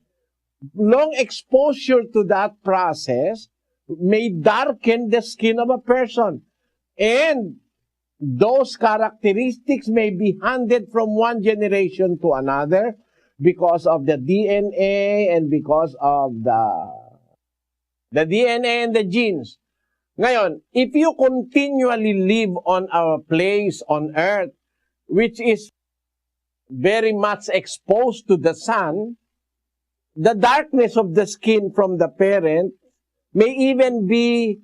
Speaker 2: Long exposure to that process may darken the skin of a person. And those characteristics may be handed from one generation to another because of the DNA and because of the DNA and the genes. Ngayon, if you continually live on our place on earth, which is very much exposed to the sun, the darkness of the skin from the parent may even be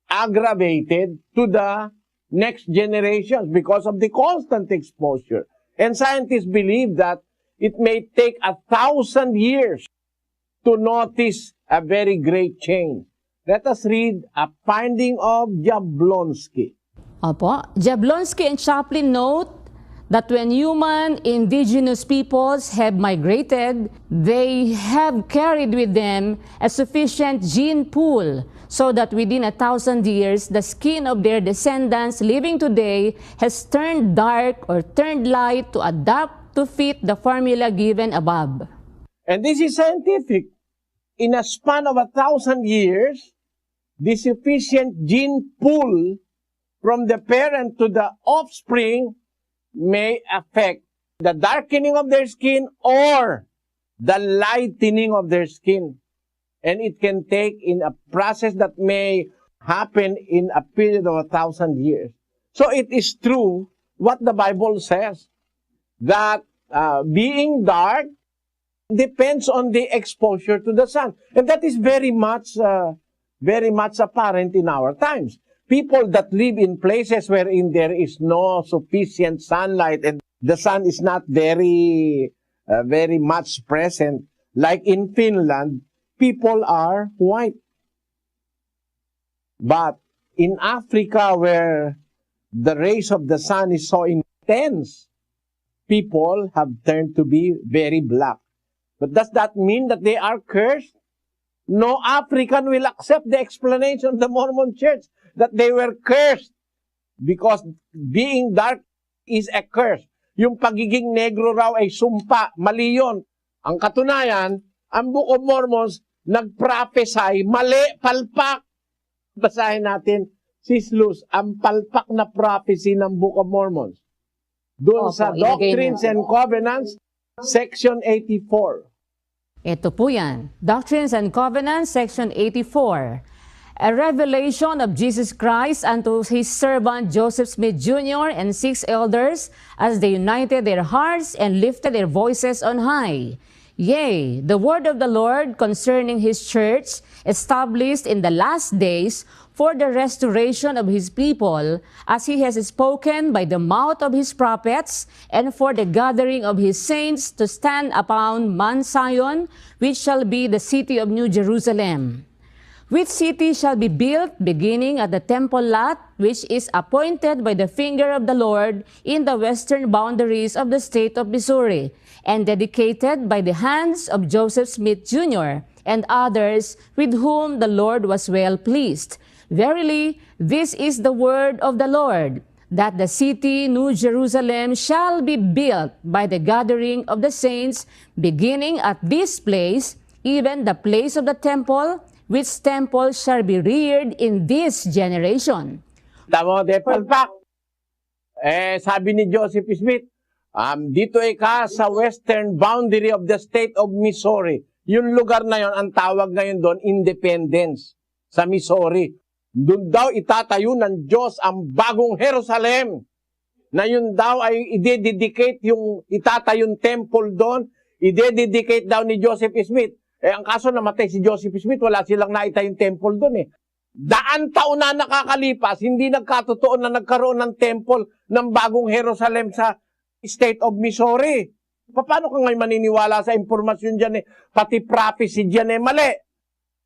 Speaker 2: aggravated to the next generations because of the constant exposure. And scientists believe that it may take 1,000 years to notice a very great change. Let us read a finding of Jablonski.
Speaker 7: Opo, Jablonski and Chaplin note that when human indigenous peoples have migrated, they have carried with them a sufficient gene pool so that within 1,000 years, the skin of their descendants living today has turned dark or turned light to adapt to fit the formula given above.
Speaker 2: And this is scientific. In a span of 1,000 years, the sufficient gene pool from the parent to the offspring may affect the darkening of their skin or the lightening of their skin. And it can take in a process that may happen in a period of 1,000 years. So it is true what the Bible says, that being dark depends on the exposure to the sun. And that is very much apparent in our times. People that live in places wherein there is no sufficient sunlight and the sun is not very much present, like in Finland, people are white. But in Africa, where the rays of the sun is so intense, people have turned to be very black. But does that mean that they are cursed? No African will accept the explanation of the Mormon Church that they were cursed because being dark is a curse. Yung pagiging negro raw ay sumpa, mali yun. Ang katunayan, ang Book of Mormons nag-prophesy, mali, palpak. Basahin natin, Sis Luz, ang palpak na prophecy ng Book of Mormons. Doon sa Doctrines and Covenants, Section 84.
Speaker 7: Ito po yan, Doctrines and Covenants, Section 84. A revelation of Jesus Christ unto his servant Joseph Smith Jr. and 6 elders as they united their hearts and lifted their voices on high. Yea, the word of the Lord concerning his church, established in the last days for the restoration of his people, as he has spoken by the mouth of his prophets, and for the gathering of his saints to stand upon Mount Zion, which shall be the city of New Jerusalem. Which city shall be built beginning at the temple lot, which is appointed by the finger of the Lord in the western boundaries of the state of Missouri, and dedicated by the hands of Joseph Smith Jr. and others with whom the Lord was well pleased. Verily, this is the word of the Lord, that the city New Jerusalem shall be built by the gathering of the saints, beginning at this place, even the place of the temple, which temple shall be reared in this generation.
Speaker 2: Tamo, de palpak. Sabi ni Joseph Smith, dito ka sa western boundary of the state of Missouri. Yung lugar na yon, ang tawag ngayon doon, Independence, sa Missouri. Doon daw itatayo ng Diyos ang bagong Jerusalem. Na yun daw ay i-dedicate yung itatayong temple doon, i-dedicate daw ni Joseph Smith. Ang kaso namatay si Joseph Smith, wala silang naitayong temple doon eh. Daan taon na nakakalipas, hindi nagkatotoo na nagkaroon ng temple ng bagong Jerusalem sa state of Missouri. Paano ka ngayon maniniwala sa impormasyon dyan eh? Pati prophecy dyan eh, mali.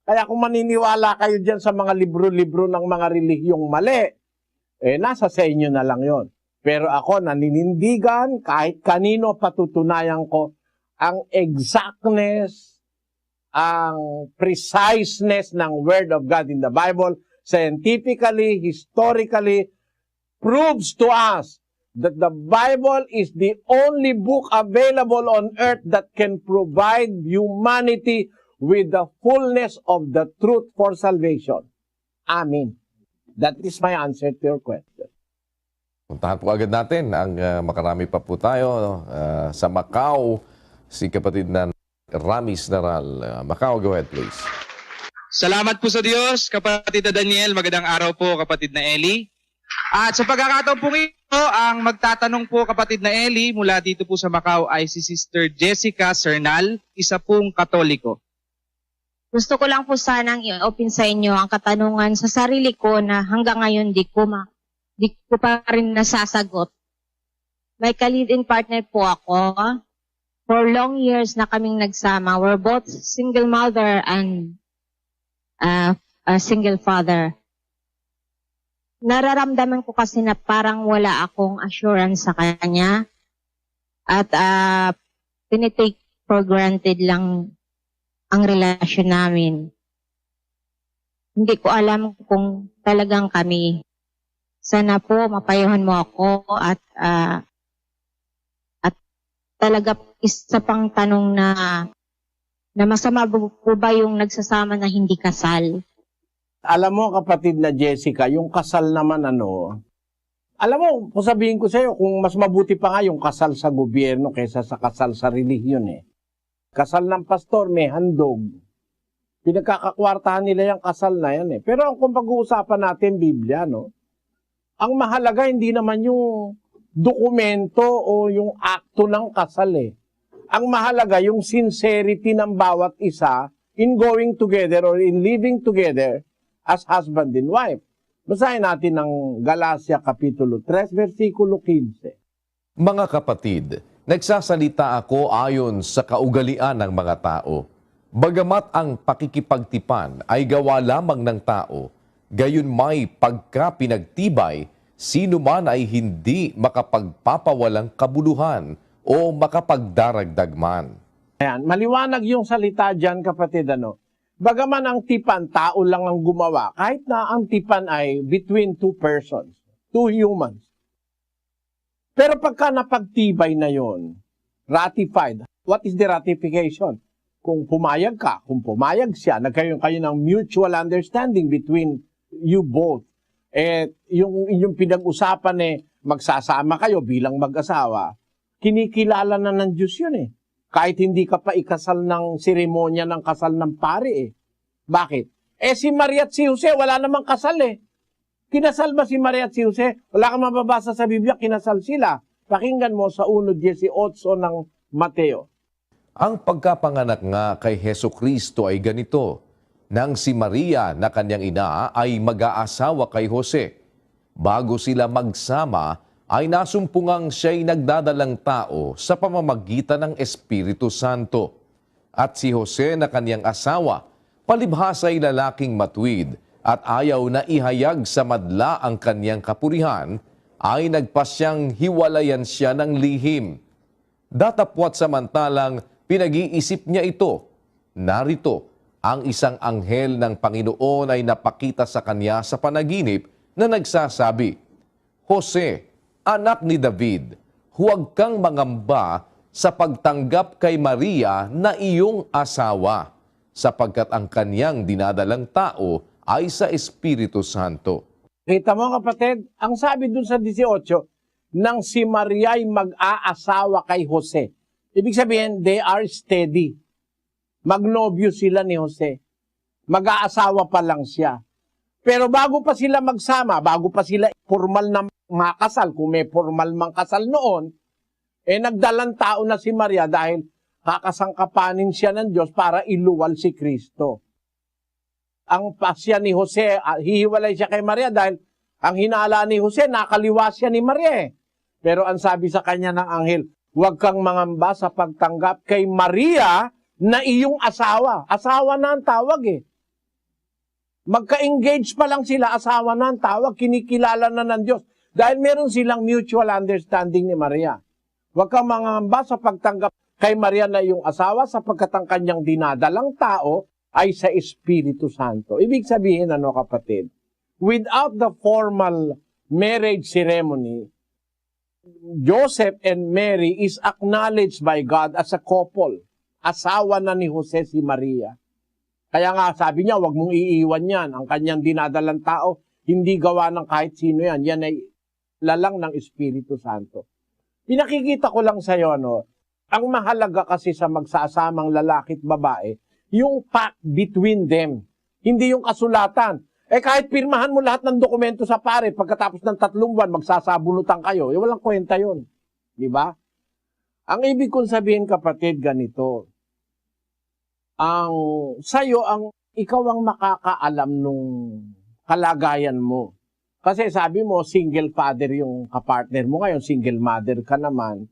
Speaker 2: Kaya kung maniniwala kayo dyan sa mga libro-libro ng mga relihiyong mali, nasa sa inyo na lang yon. Pero ako naninindigan, kahit kanino patutunayan ko ang exactness, ang preciseness ng Word of God in the Bible, scientifically, historically, proves to us that the Bible is the only book available on earth that can provide humanity with the fullness of the truth for salvation. Amen. That is my answer to your question.
Speaker 1: Puntahan po agad natin ang makarami pa po tayo sa Macau, si kapatid na Ramis Naral. Macau, go ahead please.
Speaker 8: Salamat po sa Diyos, kapatid na Daniel. Magandang araw po, kapatid na Eli. At sa pagkakataon po ito, ang magtatanong po, kapatid na Eli, mula dito po sa Macau ay si Sister Jessica Cernal, isa pong Katoliko.
Speaker 9: Gusto ko lang po sanang i-open sa inyo ang katanungan sa sarili ko na hanggang ngayon di ko pa rin nasasagot. May ka-live-in partner po ako. For long years na kaming nagsama. We're both single mother and a single father. Nararamdaman ko kasi na parang wala akong assurance sa kanya. At tinitake for granted lang ang relasyon namin. Hindi ko alam kung talagang kami. Sana po mapayuhan mo ako at talaga isa pang tanong na masama po ba yung nagsasama na hindi kasal?
Speaker 2: Alam mo, kapatid na Jessica, yung kasal naman alam mo, kung sabihin ko sa'yo, kung mas mabuti pa nga yung kasal sa gobyerno kaysa sa kasal sa relihiyon eh. Kasal ng pastor, may handog. Pinagkakakwartahan nila yung kasal na yan eh. Pero kung pag-uusapan natin Biblia, no? Ang mahalaga hindi naman yung dokumento o yung akto ng kasal eh. Ang mahalaga yung sincerity ng bawat isa in going together or in living together as husband and wife. Basahin natin ang Galatia Kapitulo 3, versikulo 15.
Speaker 1: Mga kapatid, nagsasalita ako ayon sa kaugalian ng mga tao. Bagamat ang pakikipagtipan ay gawa lamang ng tao, gayon may pagka-pinagtibay, sino man ay hindi makapagpapawalang kabuluhan o makapagdaragdag man.
Speaker 2: Ayan, maliwanag yung salita dyan, kapatid, Bagaman ang tipan, tao lang ang gumawa, kahit na ang tipan ay between two persons, two humans. Pero pagka napagtibay na yon, ratified, what is the ratification? Kung pumayag ka, kung pumayag siya, nagkaroon kayo ng mutual understanding between you both. Yung inyong pinag-usapan magsasama kayo bilang mag-asawa, kinikilala na ng Diyos yun eh. Kahit hindi ka pa ikasal ng seremonya ng kasal ng pari eh. Bakit? Si Maria at si Jose, wala namang kasal eh. Kinasal ba si Maria at si Jose? Wala kang mababasa sa Biblia, kinasal sila. Pakinggan mo sa 1:18 ng Mateo.
Speaker 1: Ang pagkapanganak nga kay Heso Kristo ay ganito, nang si Maria na kanyang ina ay mag-aasawa kay Jose. Bago sila magsama, ay nasumpungang siya'y nagdadalang tao sa pamamagitan ng Espiritu Santo. At si Jose na kanyang asawa, palibhasa'y lalaking matuwid at ayaw na ihayag sa madla ang kanyang kapurihan, ay nagpasyang hiwalayan siya ng lihim. Datapwat samantalang pinag-iisip niya ito. Narito, ang isang anghel ng Panginoon ay napakita sa kanya sa panaginip na nagsasabi, Jose, anak ni David, huwag kang mangamba sa pagtanggap kay Maria na iyong asawa, sapagkat ang kanyang dinadalang tao ay sa Espiritu Santo.
Speaker 2: Kita mo kapatid, ang sabi dun sa 18, nang si Maria ay mag-aasawa kay Jose. Ibig sabihin, they are steady. Magnobyo sila ni Jose. Mag-aasawa pa lang siya. Pero bago pa sila magsama, bago pa sila formal na makasal, kung may formal mang kasal noon, nagdalang tao na si Maria dahil kakasangkapanin siya ng Diyos para iluwal si Kristo. Ang pasya ni Jose, hihiwalay siya kay Maria dahil ang hinala ni Jose, nakaliwa siya ni Maria. Pero ang sabi sa kanya ng anghel, huwag kang mangamba sa pagtanggap kay Maria na iyong asawa. Asawa na ang tawag eh. Magka-engage pa lang sila, asawa na ang tawag, kinikilala na ng Diyos. Dahil meron silang mutual understanding ni Maria. Huwag kang mangamba sa pagtanggap kay Maria na iyong asawa sapagkat ang kanyang dinadalang tao ay sa Espiritu Santo. Ibig sabihin, ano kapatid? Without the formal marriage ceremony, Joseph and Mary is acknowledged by God as a couple. Asawa na ni Jose si Maria. Kaya nga sabi niya, huwag mong iiwan yan. Ang kanyang dinadalang tao, hindi gawa ng kahit sino yan. Yan ay lalang ng Espiritu Santo. Pinakikita ko lang sa iyo, ang mahalaga kasi sa magsasamang lalaki at babae, yung pact between them. Hindi yung kasulatan. Kahit pirmahan mo lahat ng dokumento sa pare, pagkatapos ng 3 buwan, magsasabunutan kayo. Walang kwenta yun. Di ba? Ang ibig kong sabihin, kapatid, ganito. Ikaw ang makakaalam nung kalagayan mo. Kasi sabi mo, single father yung kapartner mo. Ngayon, single mother ka naman.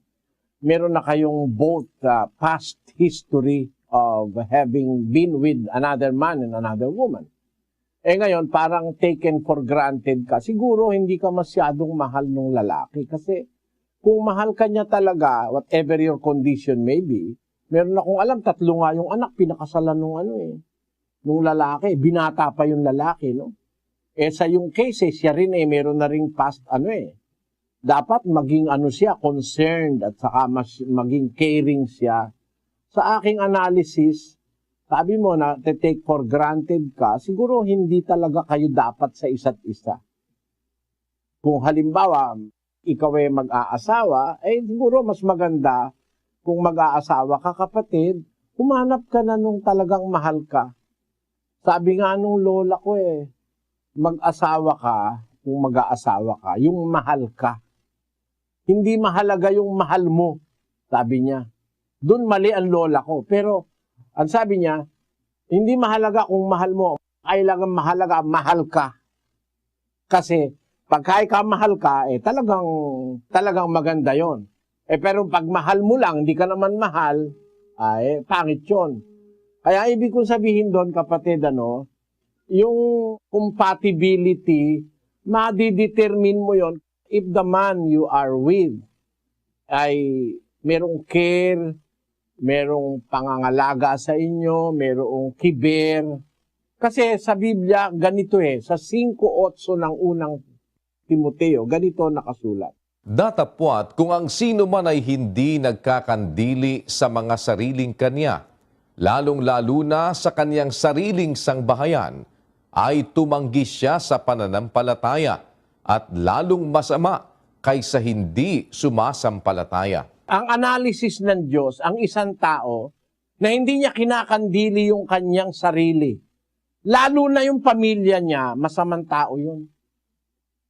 Speaker 2: Meron na kayong both past history of having been with another man and another woman. Ngayon, parang taken for granted ka. Siguro, hindi ka masyadong mahal ng lalaki. Kasi, kung mahal ka niya talaga, whatever your condition may be, meron akong alam, 3 nga yung anak, pinakasalan nung lalaki. Binata pa yung lalaki, no? Sa yung case, siya rin meron na ring past, dapat maging siya, concerned at saka maging caring siya. Sa aking analysis, sabi mo na take for granted ka, siguro hindi talaga kayo dapat sa isa't isa. Kung halimbawa, ikaw ay mag-aasawa, siguro mas maganda kung mag-aasawa ka, kapatid, humanap ka na nung talagang mahal ka. Sabi nga nung lola ko mag-asawa ka, kung mag-aasawa ka, yung mahal ka. Hindi mahalaga yung mahal mo, sabi niya. Doon mali ang lola ko. Pero, ang sabi niya, hindi mahalaga kung mahal mo, kailangan mahalaga, mahal ka. Kasi, pag ka mahal ka, talagang maganda yon. Pero pag mahal mo lang, hindi ka naman mahal, pangit yun. Kaya ibig kong sabihin doon, kapatid, yung compatibility, madidetermine mo yon if the man you are with ay merong care, merong pangangalaga sa inyo, merong kiber. Kasi sa Biblia, ganito sa 5:8 ng unang Timoteo, ganito nakasulat.
Speaker 1: Datapwat kung ang sino man ay hindi nagkakandili sa mga sariling kanya, lalong-lalo na sa kanyang sariling sangbahayan, ay tumanggi siya sa pananampalataya at lalong masama kaysa hindi sumasampalataya.
Speaker 2: Ang analysis ng Diyos, ang isang tao na hindi niya kinakandili yung kanyang sarili, lalo na yung pamilya niya, masamang tao yun.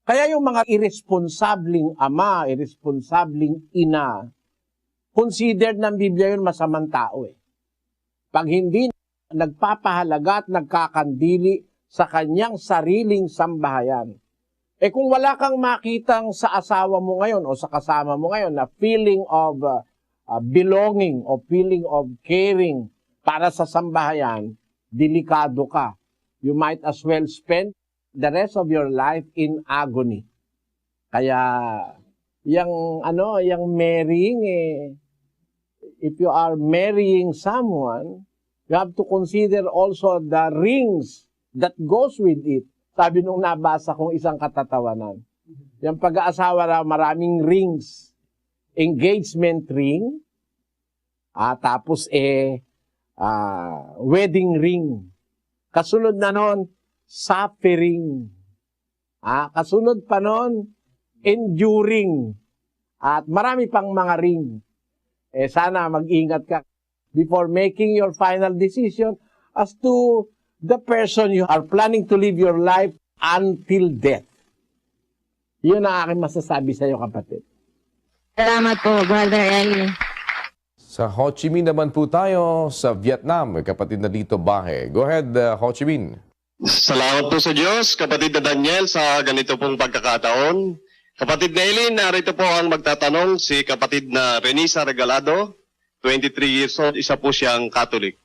Speaker 2: Kaya yung mga irresponsabling ama, irresponsabling ina, considered ng Biblia yun masamang tao Pag hindi nagpapahalaga at nagkakandili sa kanyang sariling sambahayan. Kung wala kang makitang sa asawa mo ngayon o sa kasama mo ngayon na feeling of belonging o feeling of caring para sa sambahayan, delikado ka. You might as well spend the rest of your life in agony. Kaya, yung marrying, if you are marrying someone, you have to consider also the rings that goes with it. Sabi nung nabasa kong isang katatawanan. Yung pag-aasawa na maraming rings. Engagement ring, tapos wedding ring. Kasunod na nun, suffering. Kasunod pa nun, enduring. At marami pang mga ring. Sana mag-ingat ka before making your final decision as to the person you are planning to live your life until death. Yun ang aking masasabi sa iyo, kapatid.
Speaker 9: Salamat po, Brother Eli.
Speaker 1: Sa Ho Chi Minh naman po tayo sa Vietnam, kapatid na dito Bahe. Go ahead, Ho Chi Minh.
Speaker 10: Salamat po sa Diyos, kapatid na Daniel, sa ganito pong pagkakataon. Kapatid na Eli, narito po ang magtatanong, si kapatid na Renisa Regalado, 23 years old, isa po siyang Catholic.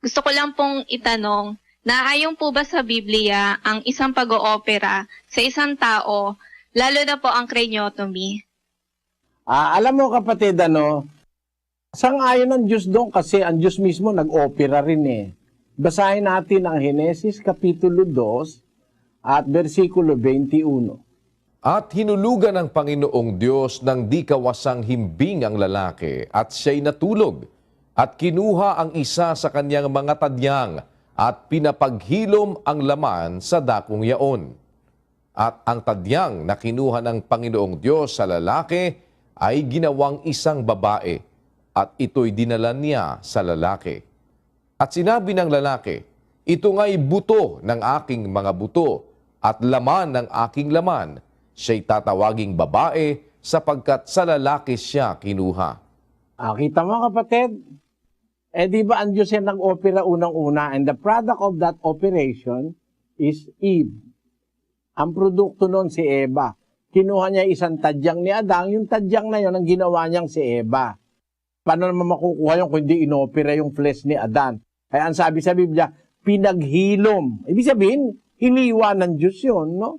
Speaker 11: Gusto ko lang pong itanong, naayon po ba sa Biblia ang isang pag-oopera sa isang tao Lalo na po ang craniotomy.
Speaker 2: Alam mo kapatid, sang-ayon ng Diyos doon kasi ang Diyos mismo nag-opera rin eh. Basahin natin ang Henesis Kapitulo 2 at versikulo 21.
Speaker 1: At hinulugan ng Panginoong Diyos ng di kawasang himbing ang lalaki at siya'y natulog at kinuha ang isa sa kanyang mga tadyang at pinapaghilom ang laman sa dakong yaon. At ang tadyang na kinuha ng Panginoong Diyos sa lalaki ay ginawang isang babae at ito'y dinala niya sa lalaki. At sinabi ng lalaki, ito nga'y buto ng aking mga buto at laman ng aking laman. Siya'y tatawaging babae sapagkat sa lalaki siya kinuha.
Speaker 2: Kita mo kapatid? Di ba ang Diyos yan nag-opera unang-una and the product of that operation is Eve. Ang produkto nun si Eva. Kinuha niya isang tadyang ni Adang, yung tadyang na yun ang ginawa niyang si Eva. Paano naman makukuha yun kung hindi inopera yung flesh ni Adan? Kaya ang sabi sa Biblia, pinaghilom. Ibig sabihin, hiniwa ng Diyos yun, no?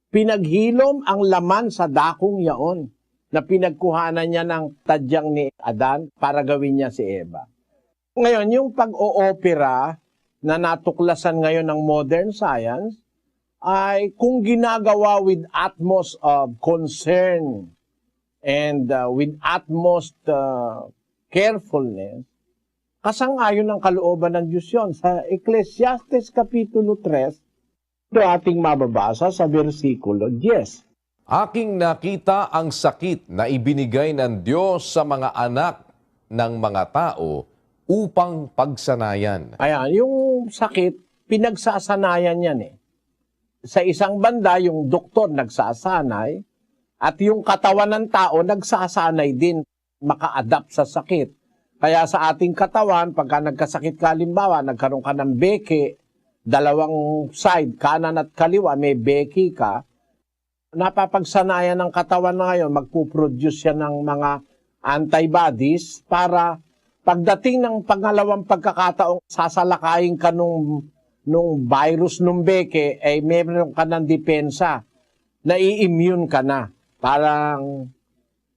Speaker 2: Pinaghilom ang laman sa dakong yaon na pinagkuhanan niya ng tadyang ni Adan para gawin niya si Eva. Ngayon, yung pag-oopera na natuklasan ngayon ng modern science ay kung ginagawa with utmost of concern and with utmost carefulness, kasang-ayon ng kalooban ng Diyos yun. Sa Ecclesiastes Kapitulo 3, ito ating mababasa sa versikulo 10.
Speaker 1: Aking nakita ang sakit na ibinigay ng Diyos sa mga anak ng mga tao upang pagsanayan.
Speaker 2: Ayan, yung sakit, pinagsasanayan yan eh. Sa isang banda, yung doktor nagsasanay at yung katawan ng tao nagsasanay din maka-adapt sa sakit. Kaya sa ating katawan, pagka nagkasakit ka, halimbawa, nagkaroon ka ng beke, dalawang side, kanan at kaliwa, may beki ka, napapagsanayan ng katawan na ngayon, magpuproduce yan ng mga antibodies para pagdating ng pangalawang pagkakataong sasalakayin ka nung virus nung beke, ay meron ka ng depensa, na-immune ka na. Parang,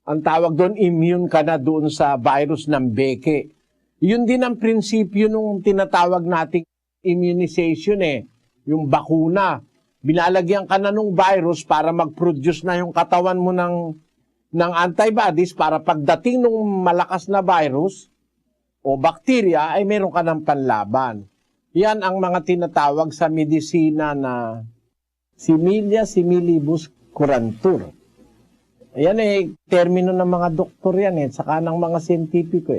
Speaker 2: ang tawag doon, immune ka na doon sa virus ng beke. Yun din ang prinsipyo nung tinatawag nating immunization eh, yung bakuna. Binalagyan ka na nung virus para mag-produce na yung katawan mo ng antibodies para pagdating nung malakas na virus o bacteria ay meron ka ng panlaban. Yan ang mga tinatawag sa medisina na similia similibus curantur. Yan termino ng mga doktor yan saka ng mga siyentipiko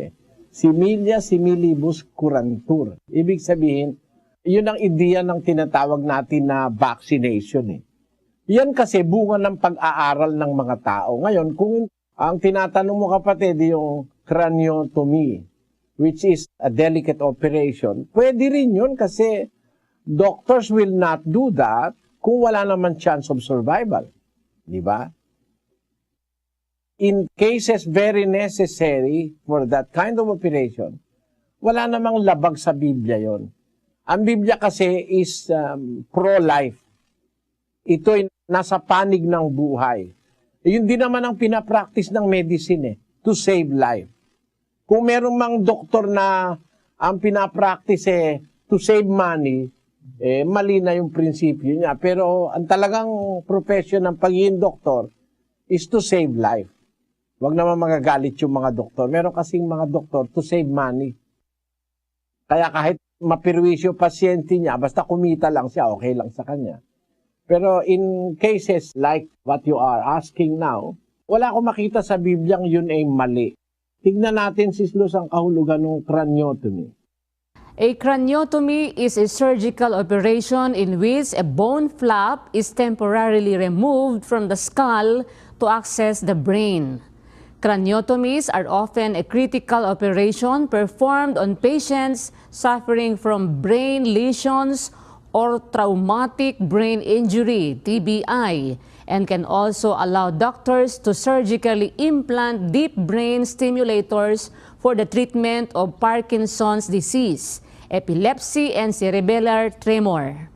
Speaker 2: Similia similibus curantur. Ibig sabihin, yun ang ideya ng tinatawag natin na vaccination Yan kasi bunga ng pag-aaral ng mga tao. Ngayon, kung ang tinatanong mo kapatid, yung craniotomy, which is a delicate operation, pwede rin yun kasi doctors will not do that kung wala naman chance of survival. Di ba? In cases very necessary for that kind of operation, wala namang labag sa Biblia yon. Ang Biblia kasi is pro-life. Ito'y nasa panig ng buhay. Yun din naman ang pinapractice ng medicine to save life. Kung meron mang doktor na ang pinapractice to save money, mali na yung prinsipyo niya. Pero ang talagang profession ng pagiging doktor is to save life. Huwag naman magagalit yung mga doktor. Meron kasing mga doktor to save money. Kaya kahit mapirwisyo pasyente niya, basta kumita lang siya, okay lang sa kanya. Pero in cases like what you are asking now, wala akong makita sa Bibliang yun ay mali. Tignan natin, Sis Luz, ang kahulugan ng craniotomy.
Speaker 7: A craniotomy is a surgical operation in which a bone flap is temporarily removed from the skull to access the brain. Craniotomies are often a critical operation performed on patients suffering from brain lesions or traumatic brain injury, TBI, and can also allow doctors to surgically implant deep brain stimulators for the treatment of Parkinson's disease, epilepsy, and cerebellar tremor.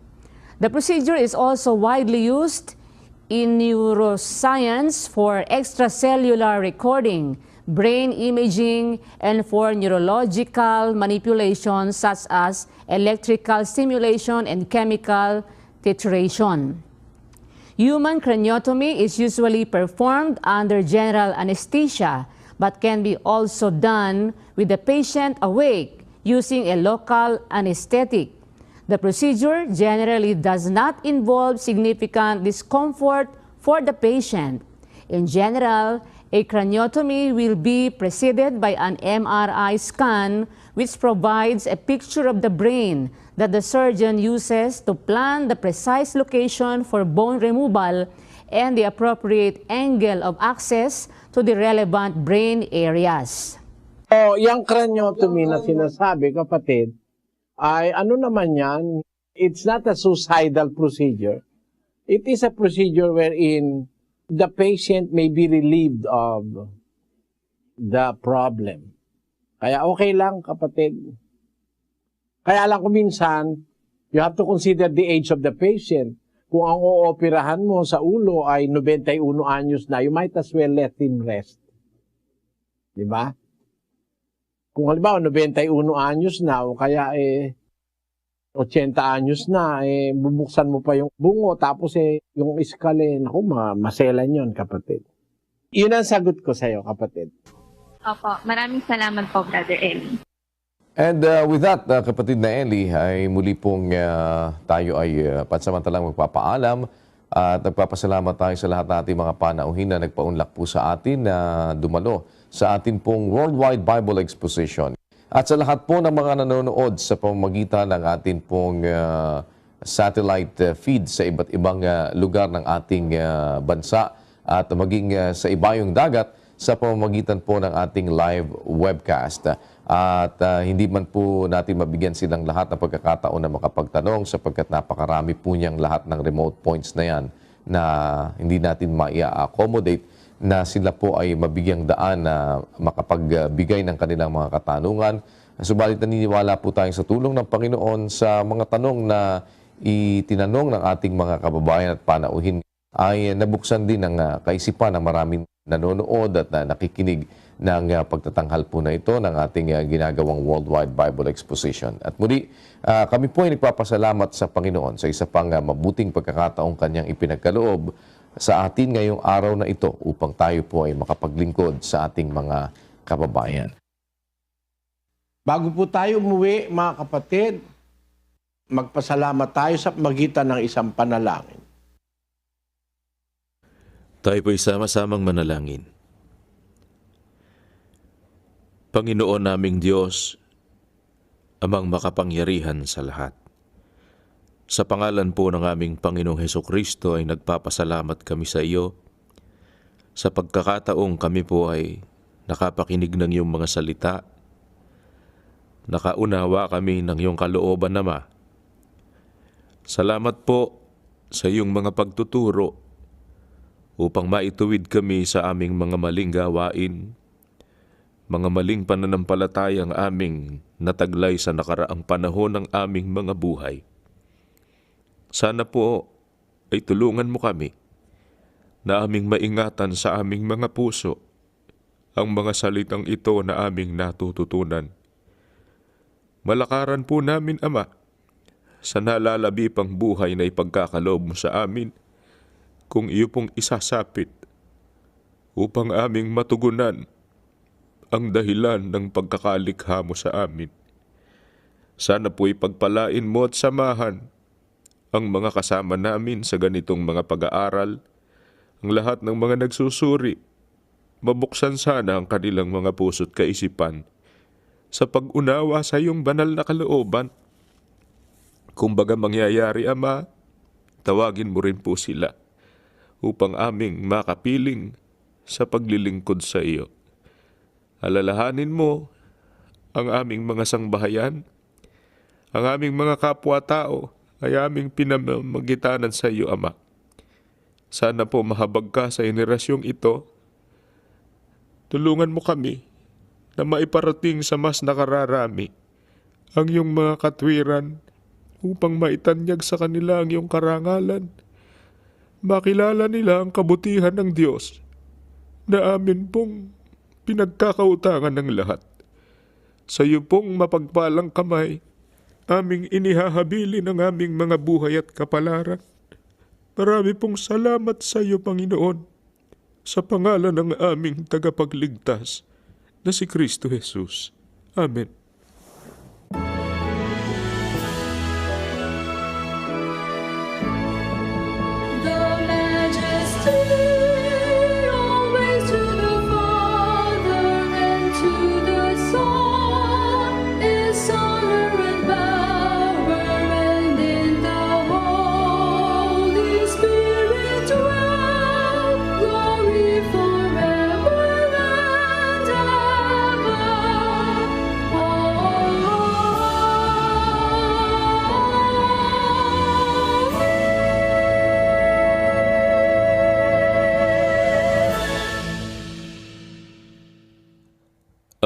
Speaker 7: The procedure is also widely used in neuroscience for extracellular recording, brain imaging, and for neurological manipulations such as electrical stimulation and chemical titration. Human craniotomy is usually performed under general anesthesia, but can be also done with the patient awake using a local anesthetic. The procedure generally does not involve significant discomfort for the patient. In general, a craniotomy will be preceded by an MRI scan, which provides a picture of the brain that the surgeon uses to plan the precise location for bone removal and the appropriate angle of access to the relevant brain areas.
Speaker 2: So, yung craniotomy na sinasabi, kapatid, ay ano naman yan? It's not a suicidal procedure. It is a procedure wherein the patient may be relieved of the problem. Kaya okay lang, kapatid. Kaya lang kung minsan, you have to consider the age of the patient. Kung ang ooperahan mo sa ulo ay 91 anyos na, you might as well let him rest. Diba? Kung halimbawa 91 anyos na o kaya 80 anyos na, bubuksan mo pa yung bungo tapos yung iskal naku, maselan yun, kapatid. Yun ang sagot ko sa'yo, kapatid.
Speaker 11: Opo, maraming salamat po, Brother Eli.
Speaker 1: And with that, kapatid na Eli, ay muli pong tayo ay pansamantalang magpapaalam at nagpapasalamat tayo sa lahat ng ating mga panauhin na nagpaunlak po sa atin na dumalo sa atin pong Worldwide Bible Exposition. At sa lahat po ng mga nanonood sa pamamagitan ng atin pong satellite feed sa iba't ibang lugar ng ating bansa at maging sa ibayong dagat sa pamamagitan po ng ating live webcast. At hindi man po natin mabigyan silang lahat ng pagkakataon na makapagtanong sapagkat napakarami po niyang lahat ng remote points na yan na hindi natin maia-accommodate na sila po ay mabigyang daan na makapagbigay ng kanilang mga katanungan. Subalit naniniwala po tayo sa tulong ng Panginoon sa mga tanong na itinanong ng ating mga kababayan at panauhin ay nabuksan din ng kaisipan ng maraming nanonood at nakikinig ng pagtatanghal po na ito ng ating ginagawang Worldwide Bible Exposition. At muli, kami po ay nagpapasalamat sa Panginoon sa isa pang mabuting pagkakataong kanyang ipinagkaloob sa atin ngayong araw na ito upang tayo po ay makapaglingkod sa ating mga kababayan.
Speaker 2: Bago po tayo umuwi, mga kapatid, magpasalamat tayo sa magitan ng isang panalangin.
Speaker 12: Tayo po'y sama-samang manalangin. Panginoon naming Diyos, Amang makapangyarihan sa lahat. Sa pangalan po ng aming Panginoong Hesukristo ay nagpapasalamat kami sa iyo sa pagkakataong kami po ay nakapakinig ng iyong mga salita, nakaunawa kami ng iyong kalooban, Ama. Salamat po sa iyong mga pagtuturo upang maituwid kami sa aming mga maling gawain, mga maling pananampalatayang aming nataglay sa nakaraang panahon ng aming mga buhay. Sana po ay tulungan mo kami na aming maingatan sa aming mga puso ang mga salitang ito na aming natututunan. Malakaran po namin, Ama, sa nalalabi pang buhay na ipagkakaloob mo sa amin kung iyo pong isasapit upang aming matugunan ang dahilan ng pagkakalikha mo sa amin. Sana po ipagpalain mo at samahan ang mga kasama namin sa ganitong mga pag-aaral, ang lahat ng mga nagsusuri, mabuksan sana ang kanilang mga puso't kaisipan sa pag-unawa sa iyong banal na kalooban. Kung baga mangyayari, Ama, tawagin mo rin po sila upang aming makapiling sa paglilingkod sa iyo. Alalahanin mo ang aming mga sangbahayan, ang aming mga kapwa-tao ay aming pinamamagitanan sa iyo, Ama. Sana po mahabag ka sa henerasyong ito. Tulungan mo kami na maiparating sa mas nakararami ang iyong mga katwiran upang maitanyag sa kanila ang iyong karangalan. makilala nila ang kabutihan ng Diyos na amin pong pinagkakautangan ng lahat. Sa iyo pong mapagpalang kamay, aming inihahabili ng aming mga buhay at kapalaran. Marami pong salamat sa iyo, Panginoon, sa pangalan ng aming tagapagligtas na si Kristo Jesus. Amen.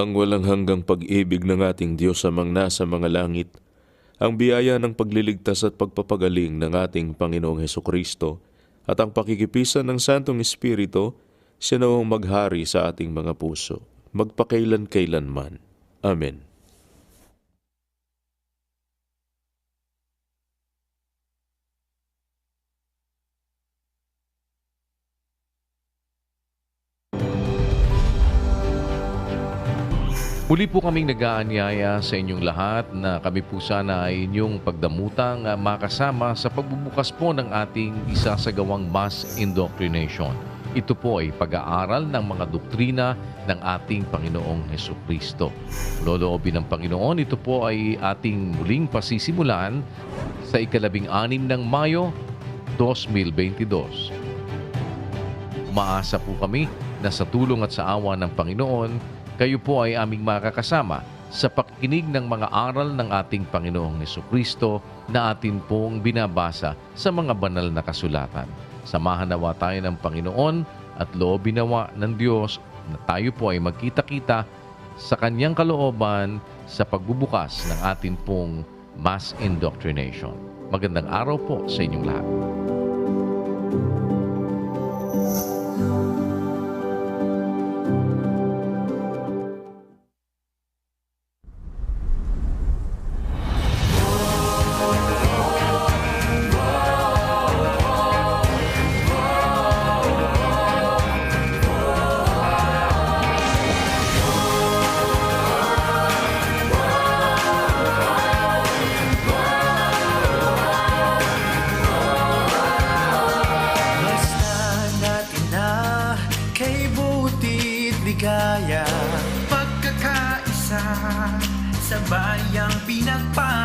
Speaker 12: Ang walang hanggang pag-ibig ng ating Diyos amang nasa mga langit, ang biyaya ng pagliligtas at pagpapagaling ng ating Panginoong Hesukristo, at ang pakikipisan ng Santong Espiritu, siya nawang maghari sa ating mga puso, magpakailan-kailanman. Amen.
Speaker 1: Muli po kaming nag-aanyaya sa inyong lahat na kami po sana ay inyong pagdamutang makasama sa pagbubukas po ng ating isasagawang mass indoctrination. Ito po ay pag-aaral ng mga doktrina ng ating Panginoong Hesukristo. Loloobin ng Panginoon, ito po ay ating muling pasisimulan sa 16 ng Mayo 2022. Umaasa po kami na sa tulong at sa awa ng Panginoon, kayo po ay aming makakasama sa pakikinig ng mga aral ng ating Panginoong Hesukristo na atin pong binabasa sa mga banal na kasulatan. Samahan nawa tayo ng Panginoon at loobin nawa ng Diyos na tayo po ay magkita-kita sa Kanyang kalooban sa pagbubukas ng atin pong mass indoctrination. Magandang araw po sa inyong lahat.
Speaker 13: Pagkakaisa sa bayang pinagpapalagay.